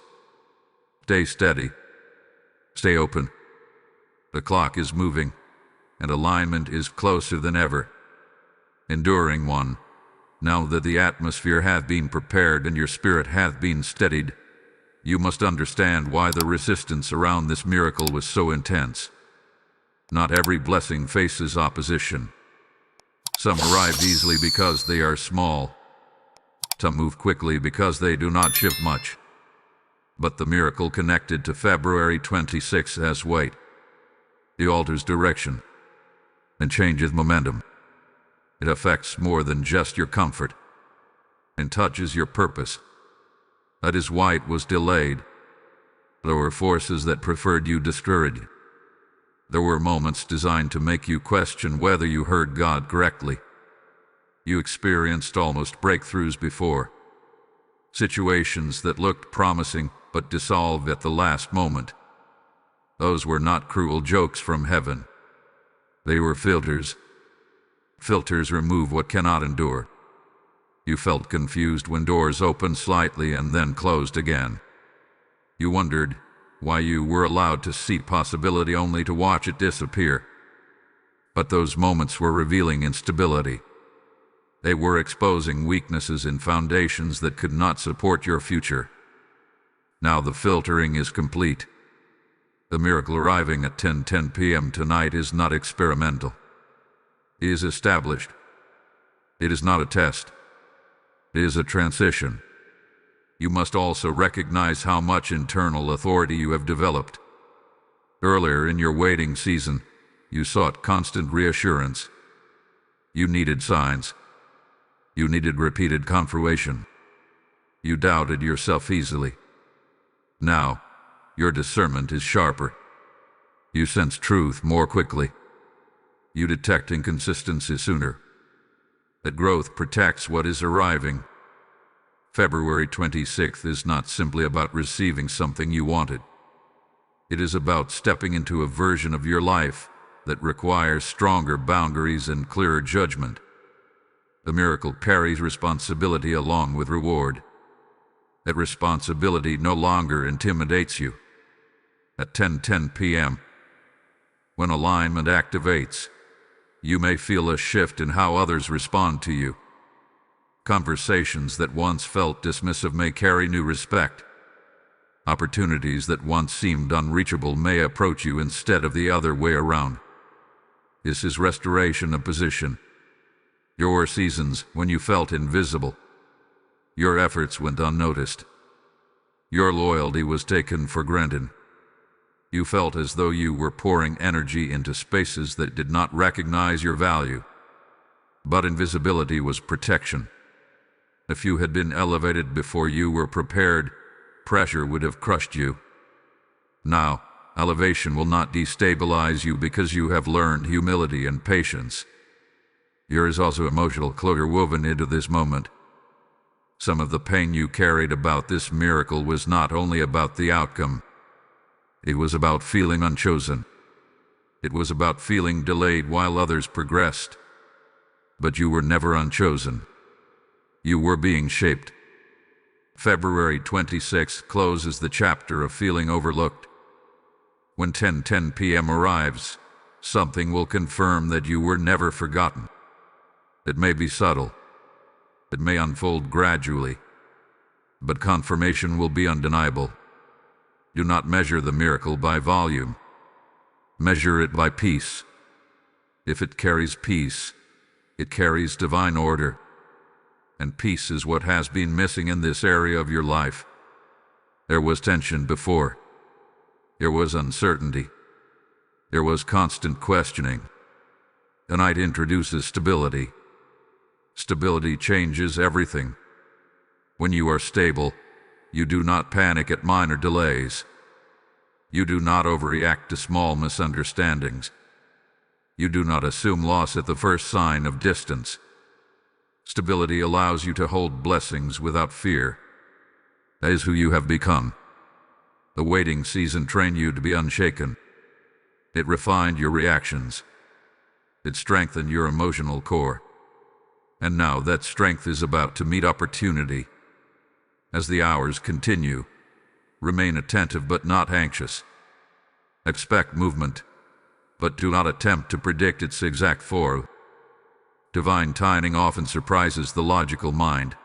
Stay steady. Stay open. The clock is moving, and alignment is closer than ever. Enduring one, now that the atmosphere hath been prepared and your spirit hath been steadied, you must understand why the resistance around this miracle was so intense. Not every blessing faces opposition. Some arrive easily because they are small. Some move quickly because they do not shift much. But the miracle connected to February 26 has weight. It alters direction and changes momentum. It affects more than just your comfort and touches your purpose. That is why it was delayed. There were forces that preferred you discouraged. There were moments designed to make you question whether you heard God correctly. You experienced almost breakthroughs before. Situations that looked promising but dissolved at the last moment. Those were not cruel jokes from heaven. They were filters. Filters remove what cannot endure. You felt confused when doors opened slightly and then closed again. You wondered why you were allowed to see possibility only to watch it disappear. But those moments were revealing instability. They were exposing weaknesses in foundations that could not support your future. Now the filtering is complete. The miracle arriving at 10:10 p.m. tonight is not experimental. It is established. It is not a test. It is a transition. You must also recognize how much internal authority you have developed. Earlier in your waiting season, you sought constant reassurance. You needed signs. You needed repeated confirmation. You doubted yourself easily. Now, your discernment is sharper. You sense truth more quickly. You detect inconsistency sooner. That growth protects what is arriving. February 26th is not simply about receiving something you wanted. It is about stepping into a version of your life that requires stronger boundaries and clearer judgment. The miracle carries responsibility along with reward. That responsibility no longer intimidates you. At 10:10 p.m., when alignment activates, you may feel a shift in how others respond to you. Conversations that once felt dismissive may carry new respect. Opportunities that once seemed unreachable may approach you instead of the other way around. This is restoration of position. Your seasons when you felt invisible. Your efforts went unnoticed. Your loyalty was taken for granted. You felt as though you were pouring energy into spaces that did not recognize your value. But invisibility was protection. If you had been elevated before you were prepared, pressure would have crushed you. Now, elevation will not destabilize you because you have learned humility and patience. There is also emotional closure woven into this moment. Some of the pain you carried about this miracle was not only about the outcome. It was about feeling unchosen. It was about feeling delayed while others progressed. But you were never unchosen. You were being shaped. February 26 closes the chapter of feeling overlooked. When 10:10 p.m. arrives, something will confirm that you were never forgotten. It may be subtle. It may unfold gradually. But confirmation will be undeniable. Do not measure the miracle by volume. Measure it by peace. If it carries peace, it carries divine order. And peace is what has been missing in this area of your life. There was tension before. There was uncertainty. There was constant questioning. Tonight introduces stability. Stability changes everything. When you are stable, you do not panic at minor delays. You do not overreact to small misunderstandings. You do not assume loss at the first sign of distance. Stability allows you to hold blessings without fear. That is who you have become. The waiting season trained you to be unshaken. It refined your reactions. It strengthened your emotional core. And now that strength is about to meet opportunity. As the hours continue, remain attentive but not anxious. Expect movement, but do not attempt to predict its exact form. Divine timing often surprises the logical mind.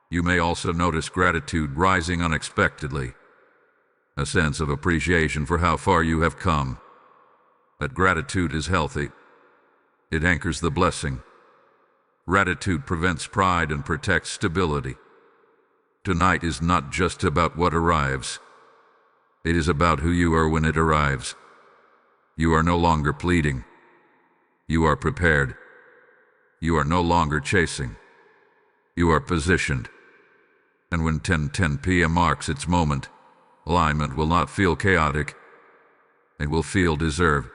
You may also notice gratitude rising unexpectedly, a sense of appreciation for how far you have come. That gratitude is healthy. It anchors the blessing. Gratitude prevents pride and protects stability. Tonight is not just about what arrives. It is about who you are when it arrives. You are no longer pleading. You are prepared. You are no longer chasing. You are positioned. And when 10:10 p.m. marks its moment, alignment will not feel chaotic. It will feel deserved.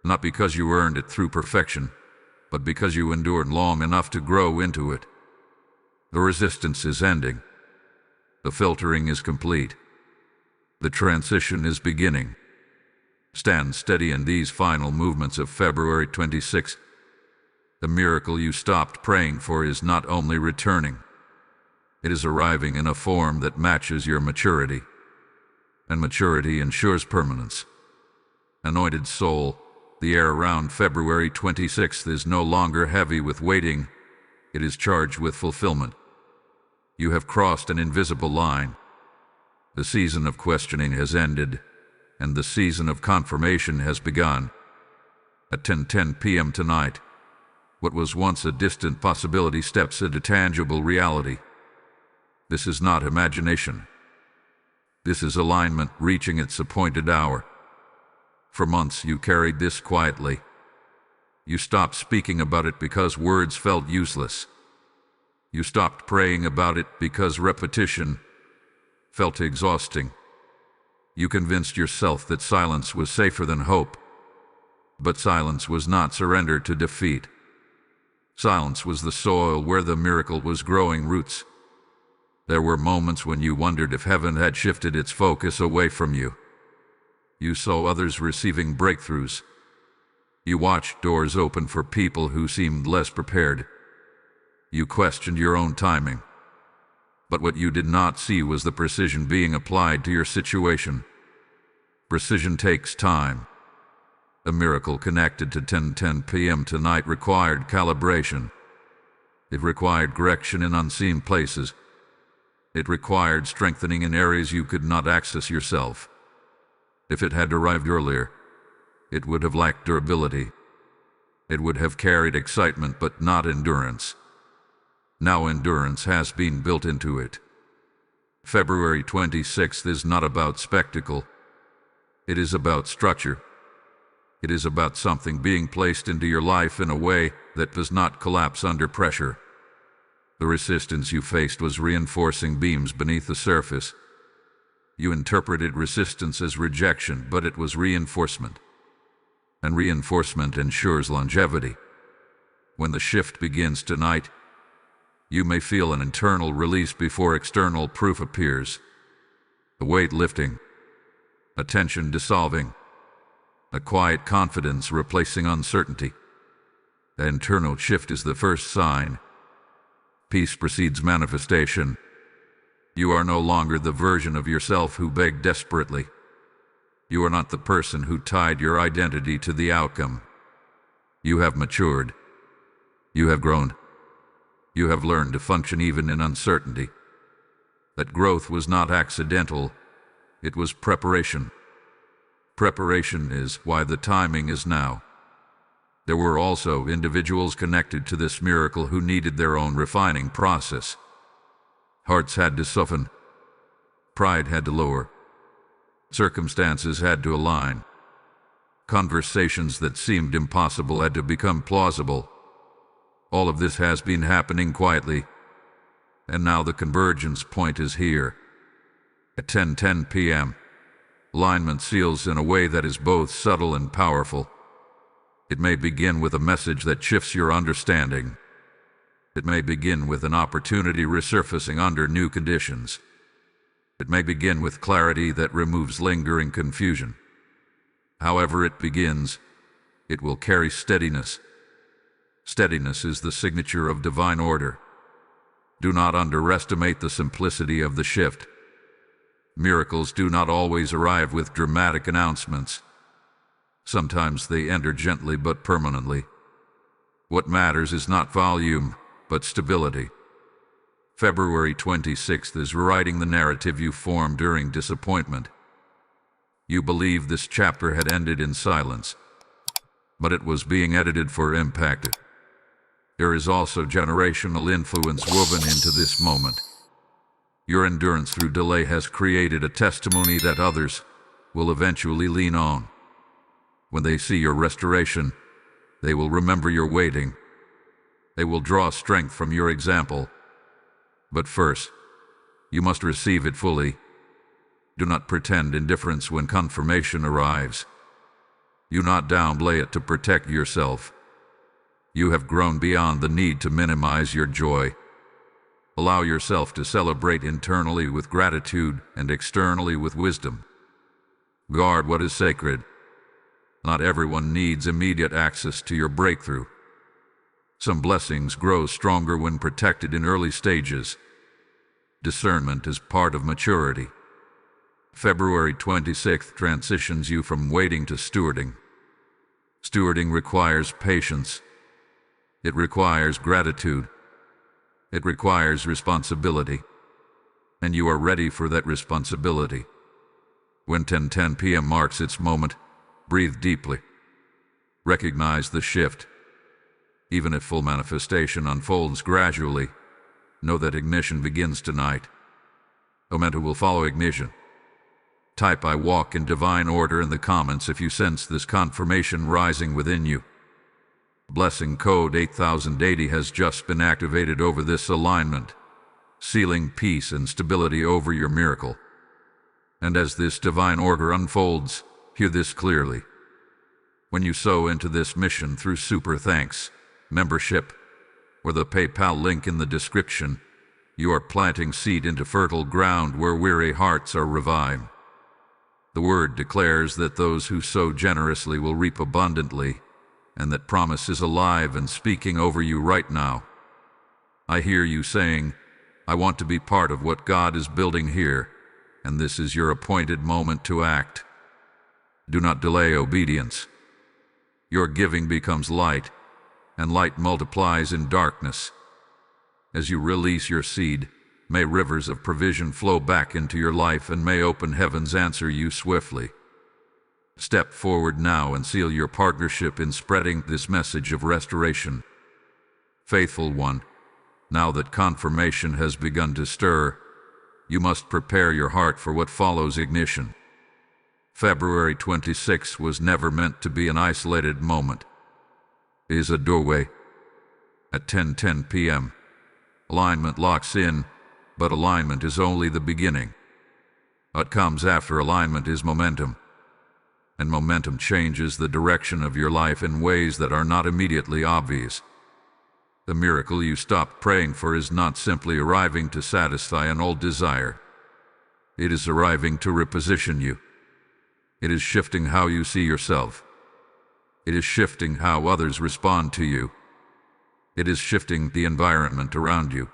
Not because you earned it through perfection, but because you endured long enough to grow into it. The resistance is ending. The filtering is complete. The transition is beginning. Stand steady in these final movements of February 26th. The miracle you stopped praying for is not only returning, it is arriving in a form that matches your maturity. And maturity ensures permanence. Anointed soul, the air around February 26th is no longer heavy with waiting, it is charged with fulfillment. You have crossed an invisible line. The season of questioning has ended, and the season of confirmation has begun. At 10:10 p.m. tonight, what was once a distant possibility steps into tangible reality. This is not imagination. This is alignment reaching its appointed hour. For months you carried this quietly. You stopped speaking about it because words felt useless. You stopped praying about it because repetition felt exhausting. You convinced yourself that silence was safer than hope. But silence was not surrender to defeat. Silence was the soil where the miracle was growing roots. There were moments when you wondered if heaven had shifted its focus away from you. You saw others receiving breakthroughs. You watched doors open for people who seemed less prepared. You questioned your own timing. But what you did not see was the precision being applied to your situation. Precision takes time. A miracle connected to 10:10 p.m. tonight required calibration. It required correction in unseen places. It required strengthening in areas you could not access yourself. If it had arrived earlier, it would have lacked durability. It would have carried excitement but not endurance. Now endurance has been built into it. February 26th is not about spectacle. It is about structure. It is about something being placed into your life in a way that does not collapse under pressure. The resistance you faced was reinforcing beams beneath the surface. You interpreted resistance as rejection, but it was reinforcement. And reinforcement ensures longevity. When the shift begins tonight, you may feel an internal release before external proof appears. The weight lifting, a tension dissolving, a quiet confidence replacing uncertainty. The internal shift is the first sign. Peace precedes manifestation. You are no longer the version of yourself who begged desperately. You are not the person who tied your identity to the outcome. You have matured. You have grown. You have learned to function even in uncertainty. That growth was not accidental. It was preparation. Preparation is why the timing is now. There were also individuals connected to this miracle who needed their own refining process. Hearts had to soften. Pride had to lower. Circumstances had to align. Conversations that seemed impossible had to become plausible. All of this has been happening quietly. And now the convergence point is here. At 10:10 p.m., alignment seals in a way that is both subtle and powerful. It may begin with a message that shifts your understanding. It may begin with an opportunity resurfacing under new conditions. It may begin with clarity that removes lingering confusion. However it begins, it will carry steadiness. Steadiness is the signature of divine order. Do not underestimate the simplicity of the shift. Miracles do not always arrive with dramatic announcements. Sometimes they enter gently but permanently. What matters is not volume, but stability. February 26th is rewriting the narrative you formed during disappointment. You believe this chapter had ended in silence, but it was being edited for impact. There is also generational influence woven into this moment. Your endurance through delay has created a testimony that others will eventually lean on. When they see your restoration, they will remember your waiting. They will draw strength from your example. But first, you must receive it fully. Do not pretend indifference when confirmation arrives. Do not downplay it to protect yourself. You have grown beyond the need to minimize your joy. Allow yourself to celebrate internally with gratitude and externally with wisdom. Guard what is sacred. Not everyone needs immediate access to your breakthrough. Some blessings grow stronger when protected in early stages. Discernment is part of maturity. February 26th transitions you from waiting to stewarding. Stewarding requires patience. It requires gratitude. It requires responsibility. And you are ready for that responsibility. When 10:10 p.m. marks its moment, breathe deeply. Recognize the shift. Even if full manifestation unfolds gradually, know that ignition begins tonight. Momentum will follow ignition. Type "I walk in divine order" in the comments if you sense this confirmation rising within you. Blessing code 8080 has just been activated over this alignment, sealing peace and stability over your miracle. And as this divine order unfolds, hear this clearly. When you sow into this mission through Super Thanks membership, or the PayPal link in the description, you are planting seed into fertile ground where weary hearts are revived. The word declares that those who sow generously will reap abundantly, and that promise is alive and speaking over you right now. I hear you saying, "I want to be part of what God is building here," and this is your appointed moment to act. Do not delay obedience. Your giving becomes light, and light multiplies in darkness. As you release your seed, may rivers of provision flow back into your life, and may open heavens answer you swiftly. Step forward now and seal your partnership in spreading this message of restoration. Faithful one, now that confirmation has begun to stir, you must prepare your heart for what follows ignition. February 26 was never meant to be an isolated moment. It is a doorway. At 10:10 p.m., alignment locks in, but alignment is only the beginning. What comes after alignment is momentum. And momentum changes the direction of your life in ways that are not immediately obvious. The miracle you stopped praying for is not simply arriving to satisfy an old desire. It is arriving to reposition you. It is shifting how you see yourself. It is shifting how others respond to you. It is shifting the environment around you.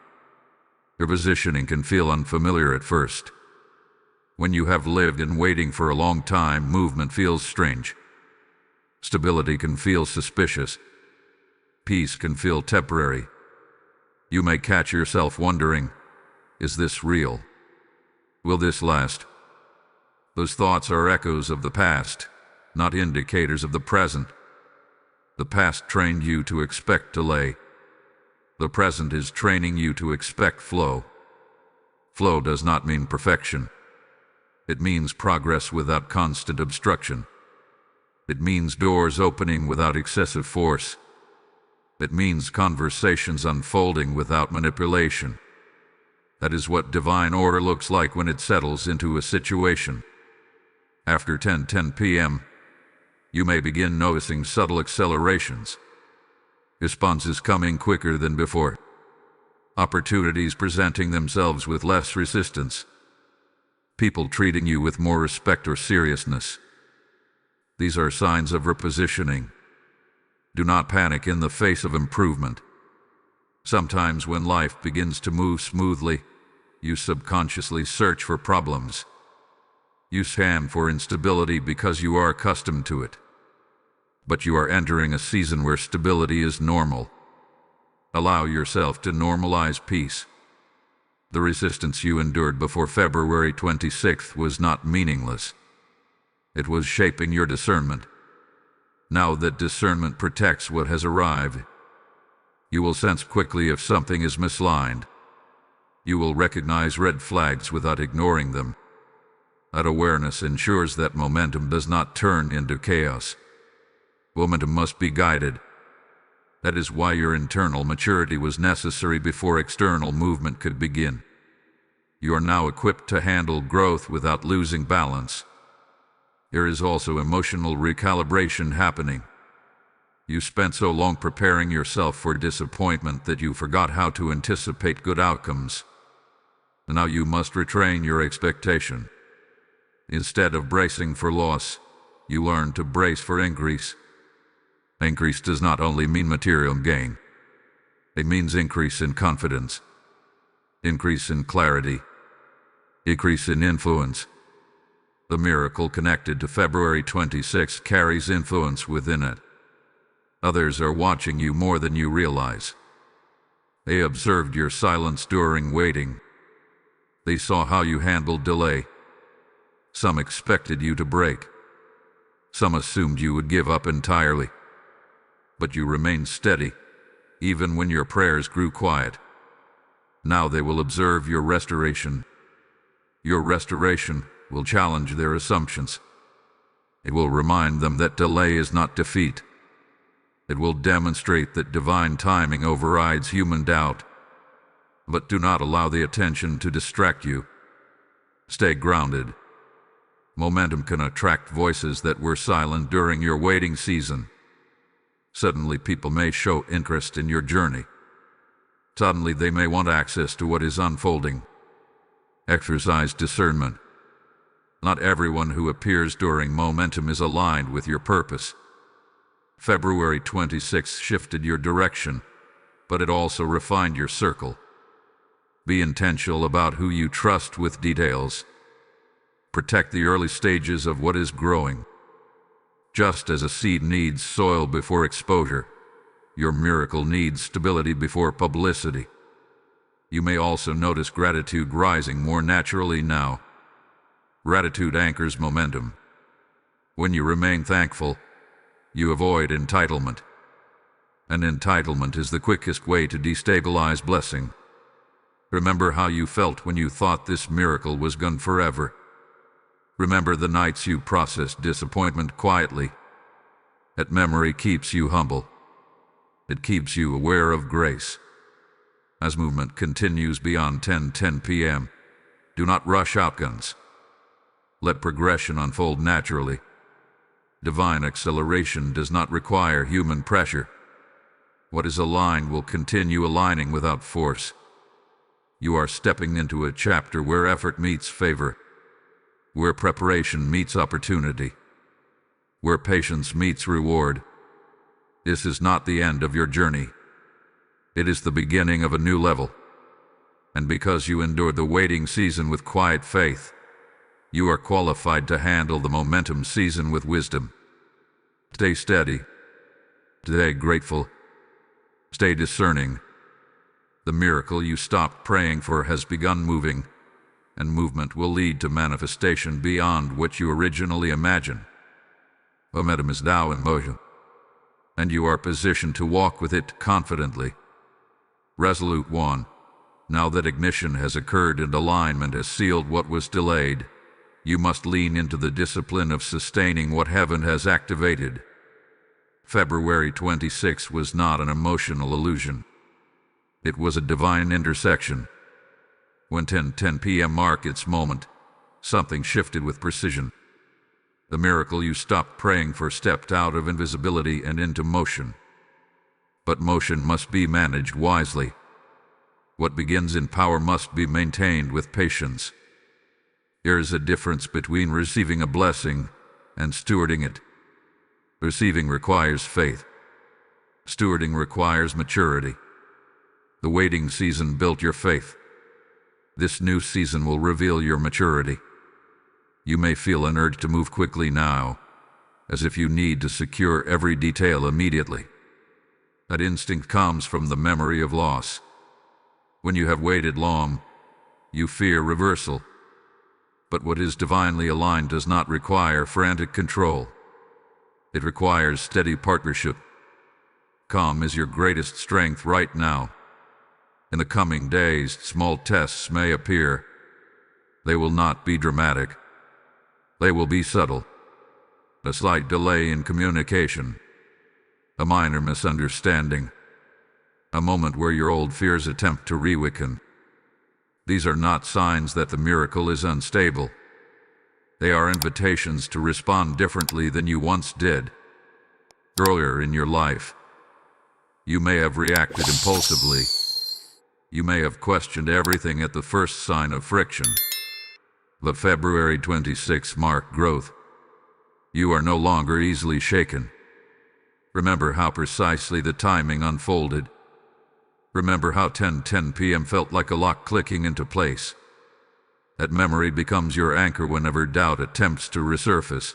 Your positioning can feel unfamiliar at first. When you have lived in waiting for a long time, movement feels strange. Stability can feel suspicious. Peace can feel temporary. You may catch yourself wondering, is this real? Will this last? Those thoughts are echoes of the past, not indicators of the present. The past trained you to expect delay. The present is training you to expect flow. Flow does not mean perfection. It means progress without constant obstruction. It means doors opening without excessive force. It means conversations unfolding without manipulation. That is what divine order looks like when it settles into a situation. After 10:10 p.m., you may begin noticing subtle accelerations. Response is coming quicker than before. Opportunities presenting themselves with less resistance. People treating you with more respect or seriousness. These are signs of repositioning. Do not panic in the face of improvement. Sometimes when life begins to move smoothly, you subconsciously search for problems. You scan for instability because you are accustomed to it. But you are entering a season where stability is normal. Allow yourself to normalize peace. The resistance you endured before February 26th was not meaningless. It was shaping your discernment. Now that discernment protects what has arrived, you will sense quickly if something is misaligned. You will recognize red flags without ignoring them. That awareness ensures that momentum does not turn into chaos. Momentum must be guided. That is why your internal maturity was necessary before external movement could begin. You are now equipped to handle growth without losing balance. There is also emotional recalibration happening. You spent so long preparing yourself for disappointment that you forgot how to anticipate good outcomes. Now you must retrain your expectation. Instead of bracing for loss, you learn to brace for increase. Increase does not only mean material gain. It means increase in confidence, increase in clarity, increase in influence. The miracle connected to February 26 carries influence within it. Others are watching you more than you realize. They observed your silence during waiting. They saw how you handled delay. Some expected you to break. Some assumed you would give up entirely. But you remained steady, even when your prayers grew quiet. Now they will observe your restoration. Your restoration will challenge their assumptions. It will remind them that delay is not defeat. It will demonstrate that divine timing overrides human doubt. But do not allow the attention to distract you. Stay grounded. Momentum can attract voices that were silent during your waiting season. Suddenly people may show interest in your journey. Suddenly they may want access to what is unfolding. Exercise discernment. Not everyone who appears during momentum is aligned with your purpose. February 26 shifted your direction, but it also refined your circle. Be intentional about who you trust with details. Protect the early stages of what is growing. Just as a seed needs soil before exposure, your miracle needs stability before publicity. You may also notice gratitude rising more naturally now. Gratitude anchors momentum. When you remain thankful, you avoid entitlement. And entitlement is the quickest way to destabilize blessing. Remember how you felt when you thought this miracle was gone forever. Remember the nights you processed disappointment quietly. That memory keeps you humble. It keeps you aware of grace. As movement continues beyond 10:10 p.m., do not rush outcomes. Let progression unfold naturally. Divine acceleration does not require human pressure. What is aligned will continue aligning without force. You are stepping into a chapter where effort meets favor, where preparation meets opportunity, where patience meets reward. This is not the end of your journey. It is the beginning of a new level. And because you endured the waiting season with quiet faith, you are qualified to handle the momentum season with wisdom. Stay steady. Stay grateful. Stay discerning. The miracle you stopped praying for has begun moving, and movement will lead to manifestation beyond what you originally imagined. Momentum is now in motion, and you are positioned to walk with it confidently. Resolute 1. Now that ignition has occurred and alignment has sealed what was delayed, you must lean into the discipline of sustaining what heaven has activated. February 26 was not an emotional illusion. It was a divine intersection. When 10:10 p.m. marked its moment, something shifted with precision. The miracle you stopped praying for stepped out of invisibility and into motion. But motion must be managed wisely. What begins in power must be maintained with patience. There is a difference between receiving a blessing and stewarding it. Receiving requires faith. Stewarding requires maturity. The waiting season built your faith. This new season will reveal your maturity. You may feel an urge to move quickly now, as if you need to secure every detail immediately. That instinct comes from the memory of loss. When you have waited long, you fear reversal. But what is divinely aligned does not require frantic control. It requires steady partnership. Calm is your greatest strength right now. In the coming days, small tests may appear. They will not be dramatic. They will be subtle. A slight delay in communication. A minor misunderstanding. A moment where your old fears attempt to reawaken. These are not signs that the miracle is unstable. They are invitations to respond differently than you once did. Earlier in your life, you may have reacted impulsively. You may have questioned everything at the first sign of friction. The February 26 marked growth. You are no longer easily shaken. Remember how precisely the timing unfolded. Remember how 10:10 p.m. felt like a lock clicking into place. That memory becomes your anchor whenever doubt attempts to resurface.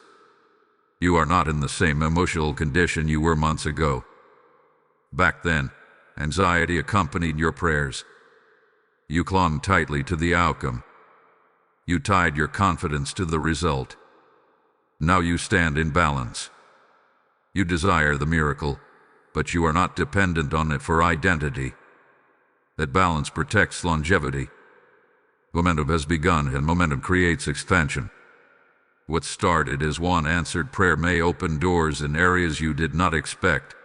You are not in the same emotional condition you were months ago. Back then, anxiety accompanied your prayers. You clung tightly to the outcome. You tied your confidence to the result. Now you stand in balance. You desire the miracle, but you are not dependent on it for identity. That balance protects longevity. Momentum has begun, and momentum creates expansion. What started as one answered prayer may open doors in areas you did not expect.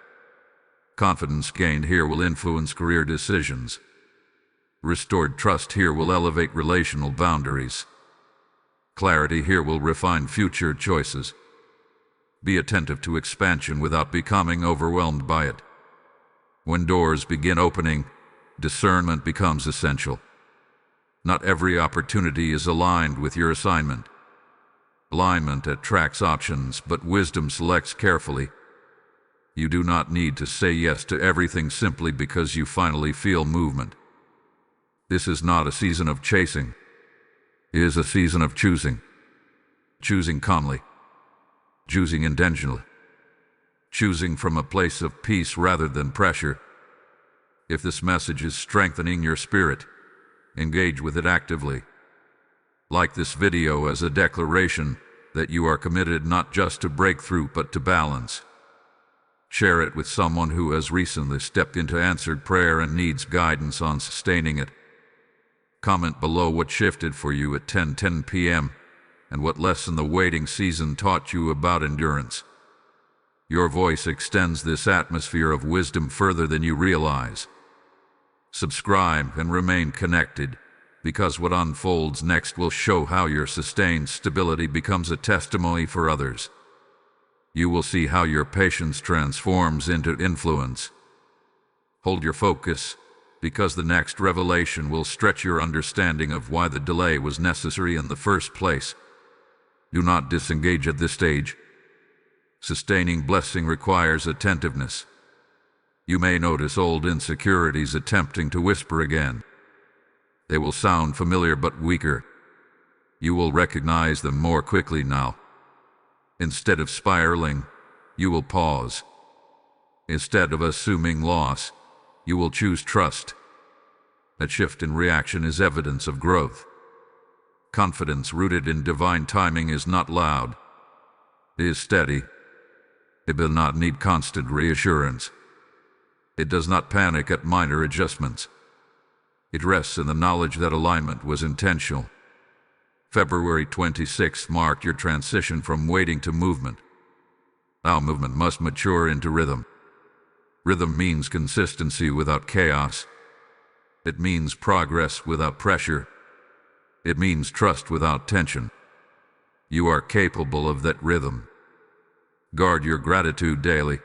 Confidence gained here will influence career decisions. Restored trust here will elevate relational boundaries. Clarity here will refine future choices. Be attentive to expansion without becoming overwhelmed by it. When doors begin opening, discernment becomes essential. Not every opportunity is aligned with your assignment. Alignment attracts options, but wisdom selects carefully. You do not need to say yes to everything simply because you finally feel movement. This is not a season of chasing. It is a season of choosing. Choosing calmly. Choosing intentionally. Choosing from a place of peace rather than pressure. If this message is strengthening your spirit, engage with it actively. Like this video as a declaration that you are committed not just to breakthrough but to balance. Share it with someone who has recently stepped into answered prayer and needs guidance on sustaining it. Comment below what shifted for you at 10:10 p.m. and what lesson the waiting season taught you about endurance. Your voice extends this atmosphere of wisdom further than you realize. Subscribe and remain connected, because what unfolds next will show how your sustained stability becomes a testimony for others. You will see how your patience transforms into influence. Hold your focus, because the next revelation will stretch your understanding of why the delay was necessary in the first place. Do not disengage at this stage. Sustaining blessing requires attentiveness. You may notice old insecurities attempting to whisper again. They will sound familiar but weaker. You will recognize them more quickly now. Instead of spiraling, you will pause. Instead of assuming loss, you will choose trust. That shift in reaction is evidence of growth. Confidence rooted in divine timing is not loud. It is steady. It does not need constant reassurance. It does not panic at minor adjustments. It rests in the knowledge that alignment was intentional. February 26 marked your transition from waiting to movement. Now movement must mature into rhythm. Rhythm means consistency without chaos. It means progress without pressure. It means trust without tension. You are capable of that rhythm. Guard your gratitude daily.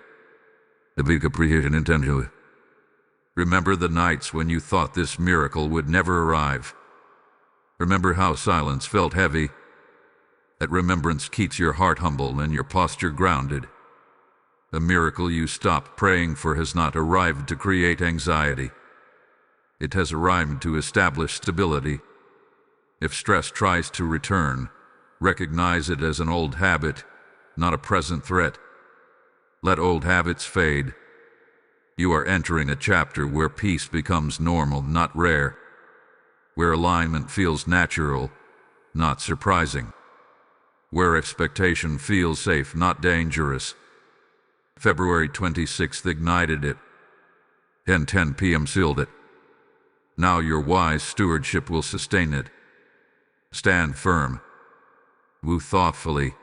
Appreciation intentionally. Remember the nights when you thought this miracle would never arrive. Remember how silence felt heavy. That remembrance keeps your heart humble and your posture grounded. The miracle you stopped praying for has not arrived to create anxiety. It has arrived to establish stability. If stress tries to return, recognize it as an old habit, not a present threat. Let old habits fade. You are entering a chapter where peace becomes normal, not rare, where alignment feels natural, not surprising, where expectation feels safe, not dangerous. February 26th ignited it. 10:10 p.m. sealed it. Now your wise stewardship will sustain it. Stand firm. Move thoughtfully.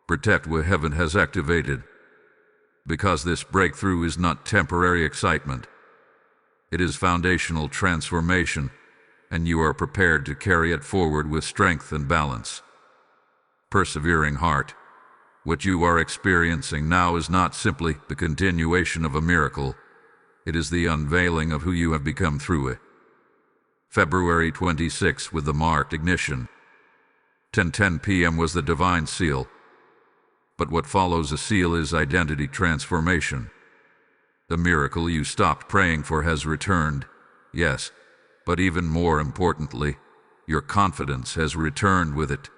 Protect what heaven has activated. Because this breakthrough is not temporary excitement. It is foundational transformation, and you are prepared to carry it forward with strength and balance. Persevering heart. What you are experiencing now is not simply the continuation of a miracle. It is the unveiling of who you have become through it. February 26 with the marked ignition. 10:10 p.m. was the divine seal. But what follows a seal is identity transformation. The miracle you stopped praying for has returned, yes, but even more importantly, your confidence has returned with it.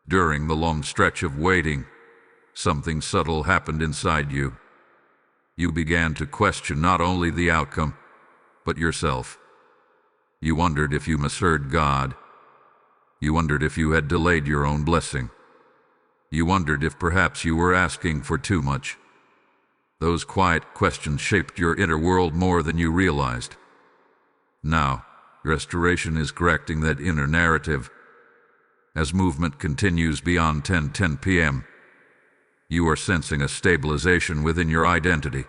During the long stretch of waiting, something subtle happened inside you. You began to question not only the outcome, but yourself. You wondered if you misheard God. You wondered if you had delayed your own blessing. You wondered if perhaps you were asking for too much. Those quiet questions shaped your inner world more than you realized. Now, restoration is correcting that inner narrative. As movement continues beyond 10:10 p.m., you are sensing a stabilization within your identity.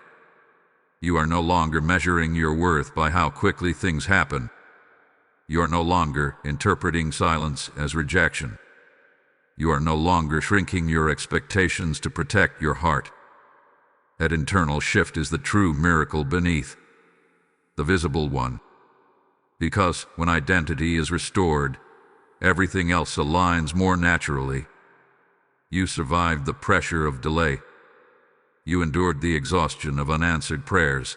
You are no longer measuring your worth by how quickly things happen. You are no longer interpreting silence as rejection. You are no longer shrinking your expectations to protect your heart. That internal shift is the true miracle beneath the visible one. Because when identity is restored, everything else aligns more naturally. You survived the pressure of delay. You endured the exhaustion of unanswered prayers.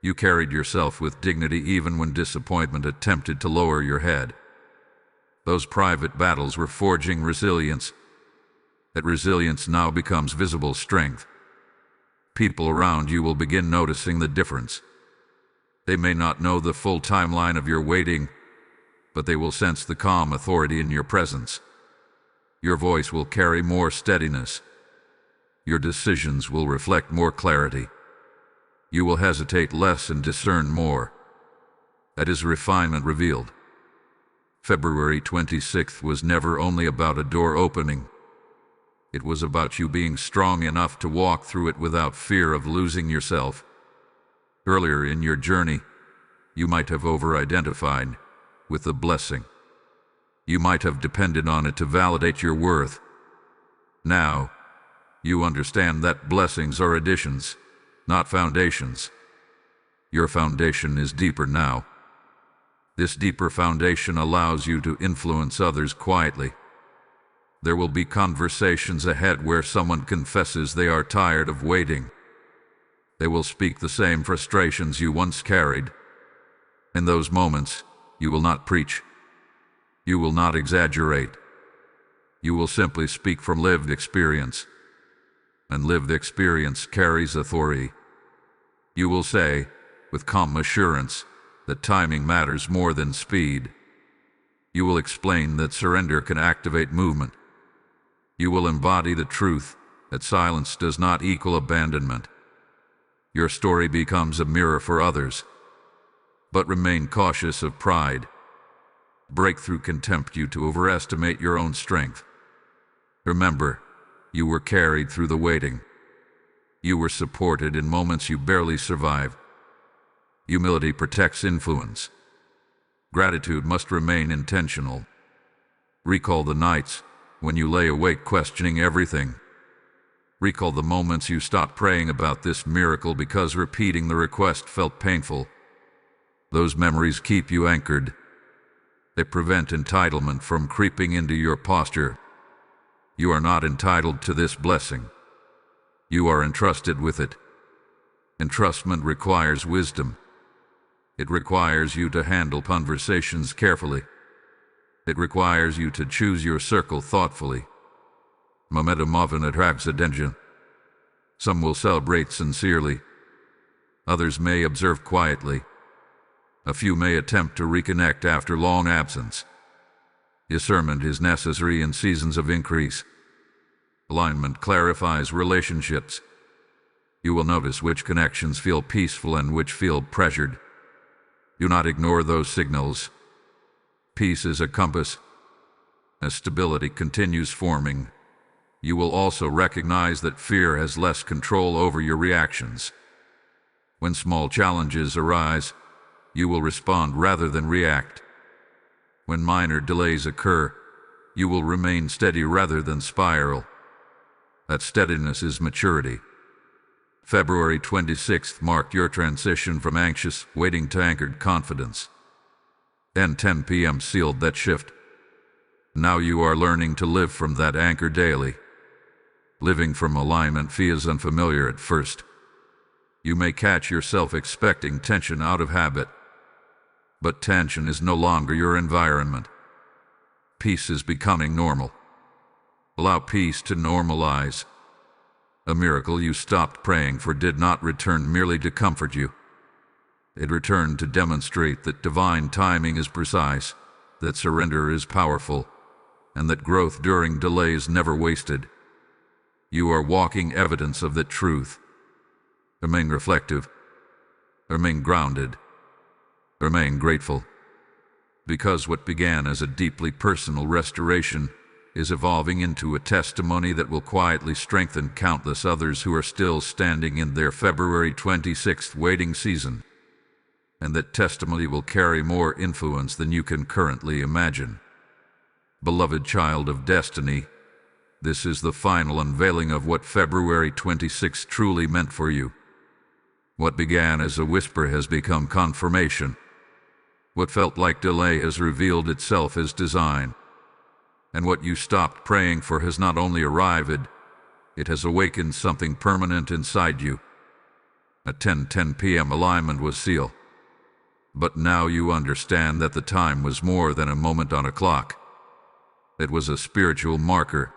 You carried yourself with dignity even when disappointment attempted to lower your head. Those private battles were forging resilience. That resilience now becomes visible strength. People around you will begin noticing the difference. They may not know the full timeline of your waiting, but they will sense the calm authority in your presence. Your voice will carry more steadiness. Your decisions will reflect more clarity. You will hesitate less and discern more. That is refinement revealed. February 26th was never only about a door opening. It was about you being strong enough to walk through it without fear of losing yourself. Earlier in your journey, you might have over-identified with the blessing. You might have depended on it to validate your worth. Now, you understand that blessings are additions, not foundations. Your foundation is deeper now. This deeper foundation allows you to influence others quietly. There will be conversations ahead where someone confesses they are tired of waiting. They will speak the same frustrations you once carried. In those moments, you will not preach. You will not exaggerate. You will simply speak from lived experience. And lived experience carries authority. You will say, with calm assurance, that timing matters more than speed. You will explain that surrender can activate movement. You will embody the truth that silence does not equal abandonment. Your story becomes a mirror for others. But remain cautious of pride. Breakthrough can tempt you to overestimate your own strength. Remember, you were carried through the waiting. You were supported in moments you barely survived. Humility protects influence. Gratitude must remain intentional. Recall the nights when you lay awake questioning everything. Recall the moments you stopped praying about this miracle because repeating the request felt painful. Those memories keep you anchored. They prevent entitlement from creeping into your posture. You are not entitled to this blessing. You are entrusted with it. Entrustment requires wisdom. It requires you to handle conversations carefully. It requires you to choose your circle thoughtfully. Momentum often attracts attention. Some will celebrate sincerely. Others may observe quietly. A few may attempt to reconnect after long absence. Discernment is necessary in seasons of increase. Alignment clarifies relationships. You will notice which connections feel peaceful and which feel pressured. Do not ignore those signals. Peace is a compass. As stability continues forming, you will also recognize that fear has less control over your reactions. When small challenges arise, you will respond rather than react. When minor delays occur, you will remain steady rather than spiral. That steadiness is maturity. February 26th marked your transition from anxious waiting to anchored confidence. And 10 p.m. sealed that shift. Now you are learning to live from that anchor daily. Living from alignment feels unfamiliar at first. You may catch yourself expecting tension out of habit. But tension is no longer your environment. Peace is becoming normal. Allow peace to normalize. A miracle you stopped praying for did not return merely to comfort you. It returned to demonstrate that divine timing is precise, that surrender is powerful, and that growth during delay is never wasted. You are walking evidence of that truth. Remain reflective. Remain grounded. Remain grateful. Because what began as a deeply personal restoration is evolving into a testimony that will quietly strengthen countless others who are still standing in their February 26th waiting season. And that testimony will carry more influence than you can currently imagine. Beloved child of destiny, this is the final unveiling of what February 26th truly meant for you. What began as a whisper has become confirmation. What felt like delay has revealed itself as design. And what you stopped praying for has not only arrived, it has awakened something permanent inside you. A 10:10 p.m. alignment was sealed. But now you understand that the time was more than a moment on a clock. It was a spiritual marker.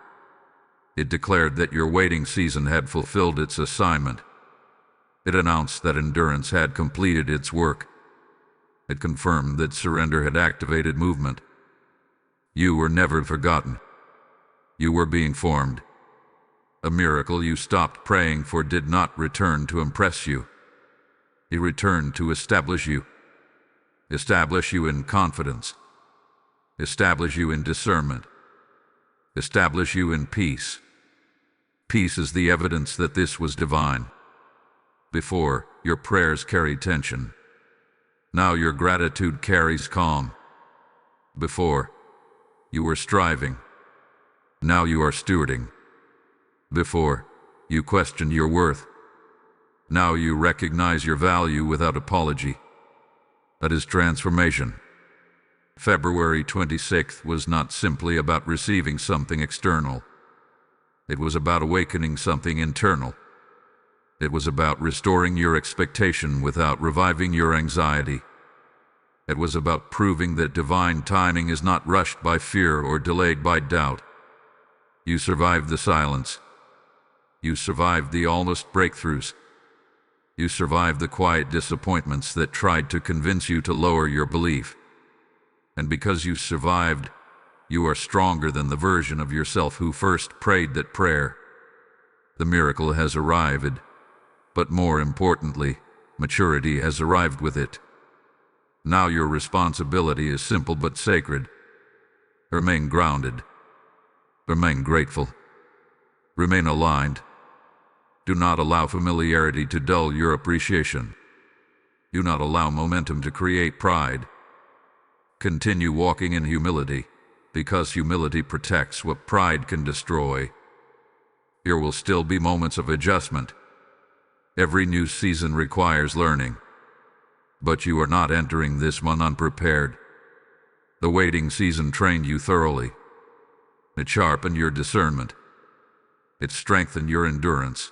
It declared that your waiting season had fulfilled its assignment. It announced that endurance had completed its work. It confirmed that surrender had activated movement. You were never forgotten. You were being formed. A miracle you stopped praying for did not return to impress you. It returned to establish you. Establish you in confidence. Establish you in discernment. Establish you in peace. Peace is the evidence that this was divine. Before, your prayers carried tension. Now your gratitude carries calm. Before, you were striving. Now you are stewarding. Before, you questioned your worth. Now you recognize your value without apology. That is transformation. February 26th was not simply about receiving something external. It was about awakening something internal. It was about restoring your expectation without reviving your anxiety. It was about proving that divine timing is not rushed by fear or delayed by doubt. You survived the silence. You survived the almost breakthroughs. You survived the quiet disappointments that tried to convince you to lower your belief. And because you survived, you are stronger than the version of yourself who first prayed that prayer. The miracle has arrived, but more importantly, maturity has arrived with it. Now your responsibility is simple but sacred. Remain grounded. Remain grateful. Remain aligned. Do not allow familiarity to dull your appreciation. Do not allow momentum to create pride. Continue walking in humility, because humility protects what pride can destroy. There will still be moments of adjustment. Every new season requires learning. But you are not entering this one unprepared. The waiting season trained you thoroughly. It sharpened your discernment. It strengthened your endurance.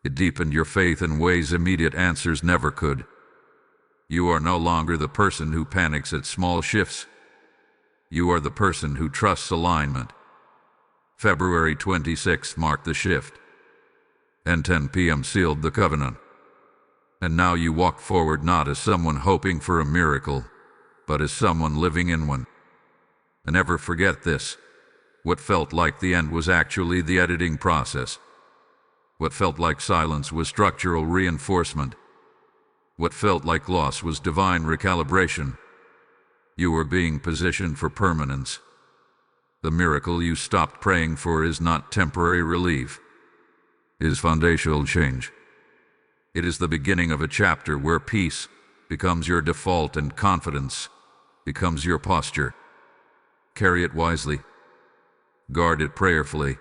It deepened your faith in ways immediate answers never could. You are no longer the person who panics at small shifts. You are the person who trusts alignment. February 26th marked the shift, and 10 p.m. sealed the covenant. And now you walk forward not as someone hoping for a miracle, but as someone living in one. And never forget this. What felt like the end was actually the editing process. What felt like silence was structural reinforcement. What felt like loss was divine recalibration. You are being positioned for permanence. The miracle you stopped praying for is not temporary relief. It is foundational change. It is the beginning of a chapter where peace becomes your default and confidence becomes your posture. Carry it wisely. Guard it prayerfully.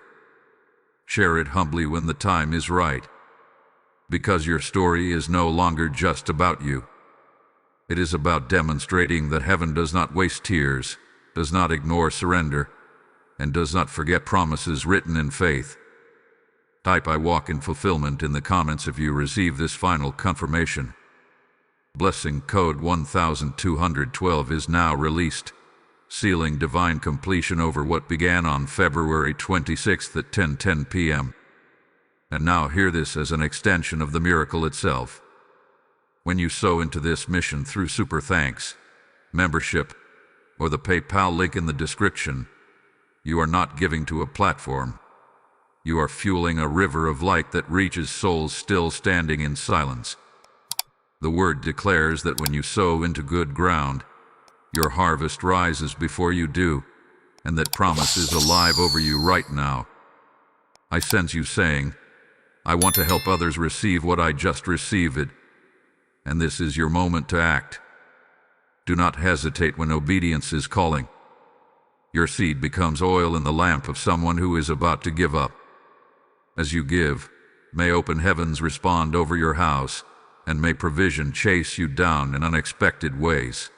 Share it humbly when the time is right. Because your story is no longer just about you. It is about demonstrating that heaven does not waste tears, does not ignore surrender, and does not forget promises written in faith. Type "I walk in fulfillment" in the comments if you receive this final confirmation. Blessing code 1212 is now released, sealing divine completion over what began on February 26th at 10:10 p.m. And now hear this as an extension of the miracle itself. When you sow into this mission through Super Thanks, membership, or the PayPal link in the description, you are not giving to a platform. You are fueling a river of light that reaches souls still standing in silence. The word declares that when you sow into good ground, your harvest rises before you do, and that promise is alive over you right now. I sense you saying, "I want to help others receive what I just received," and this is your moment to act. Do not hesitate when obedience is calling. Your seed becomes oil in the lamp of someone who is about to give up. As you give, may open heavens respond over your house, and may provision chase you down in unexpected ways.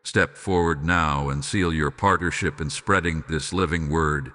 Step forward now and seal your partnership in spreading this living word.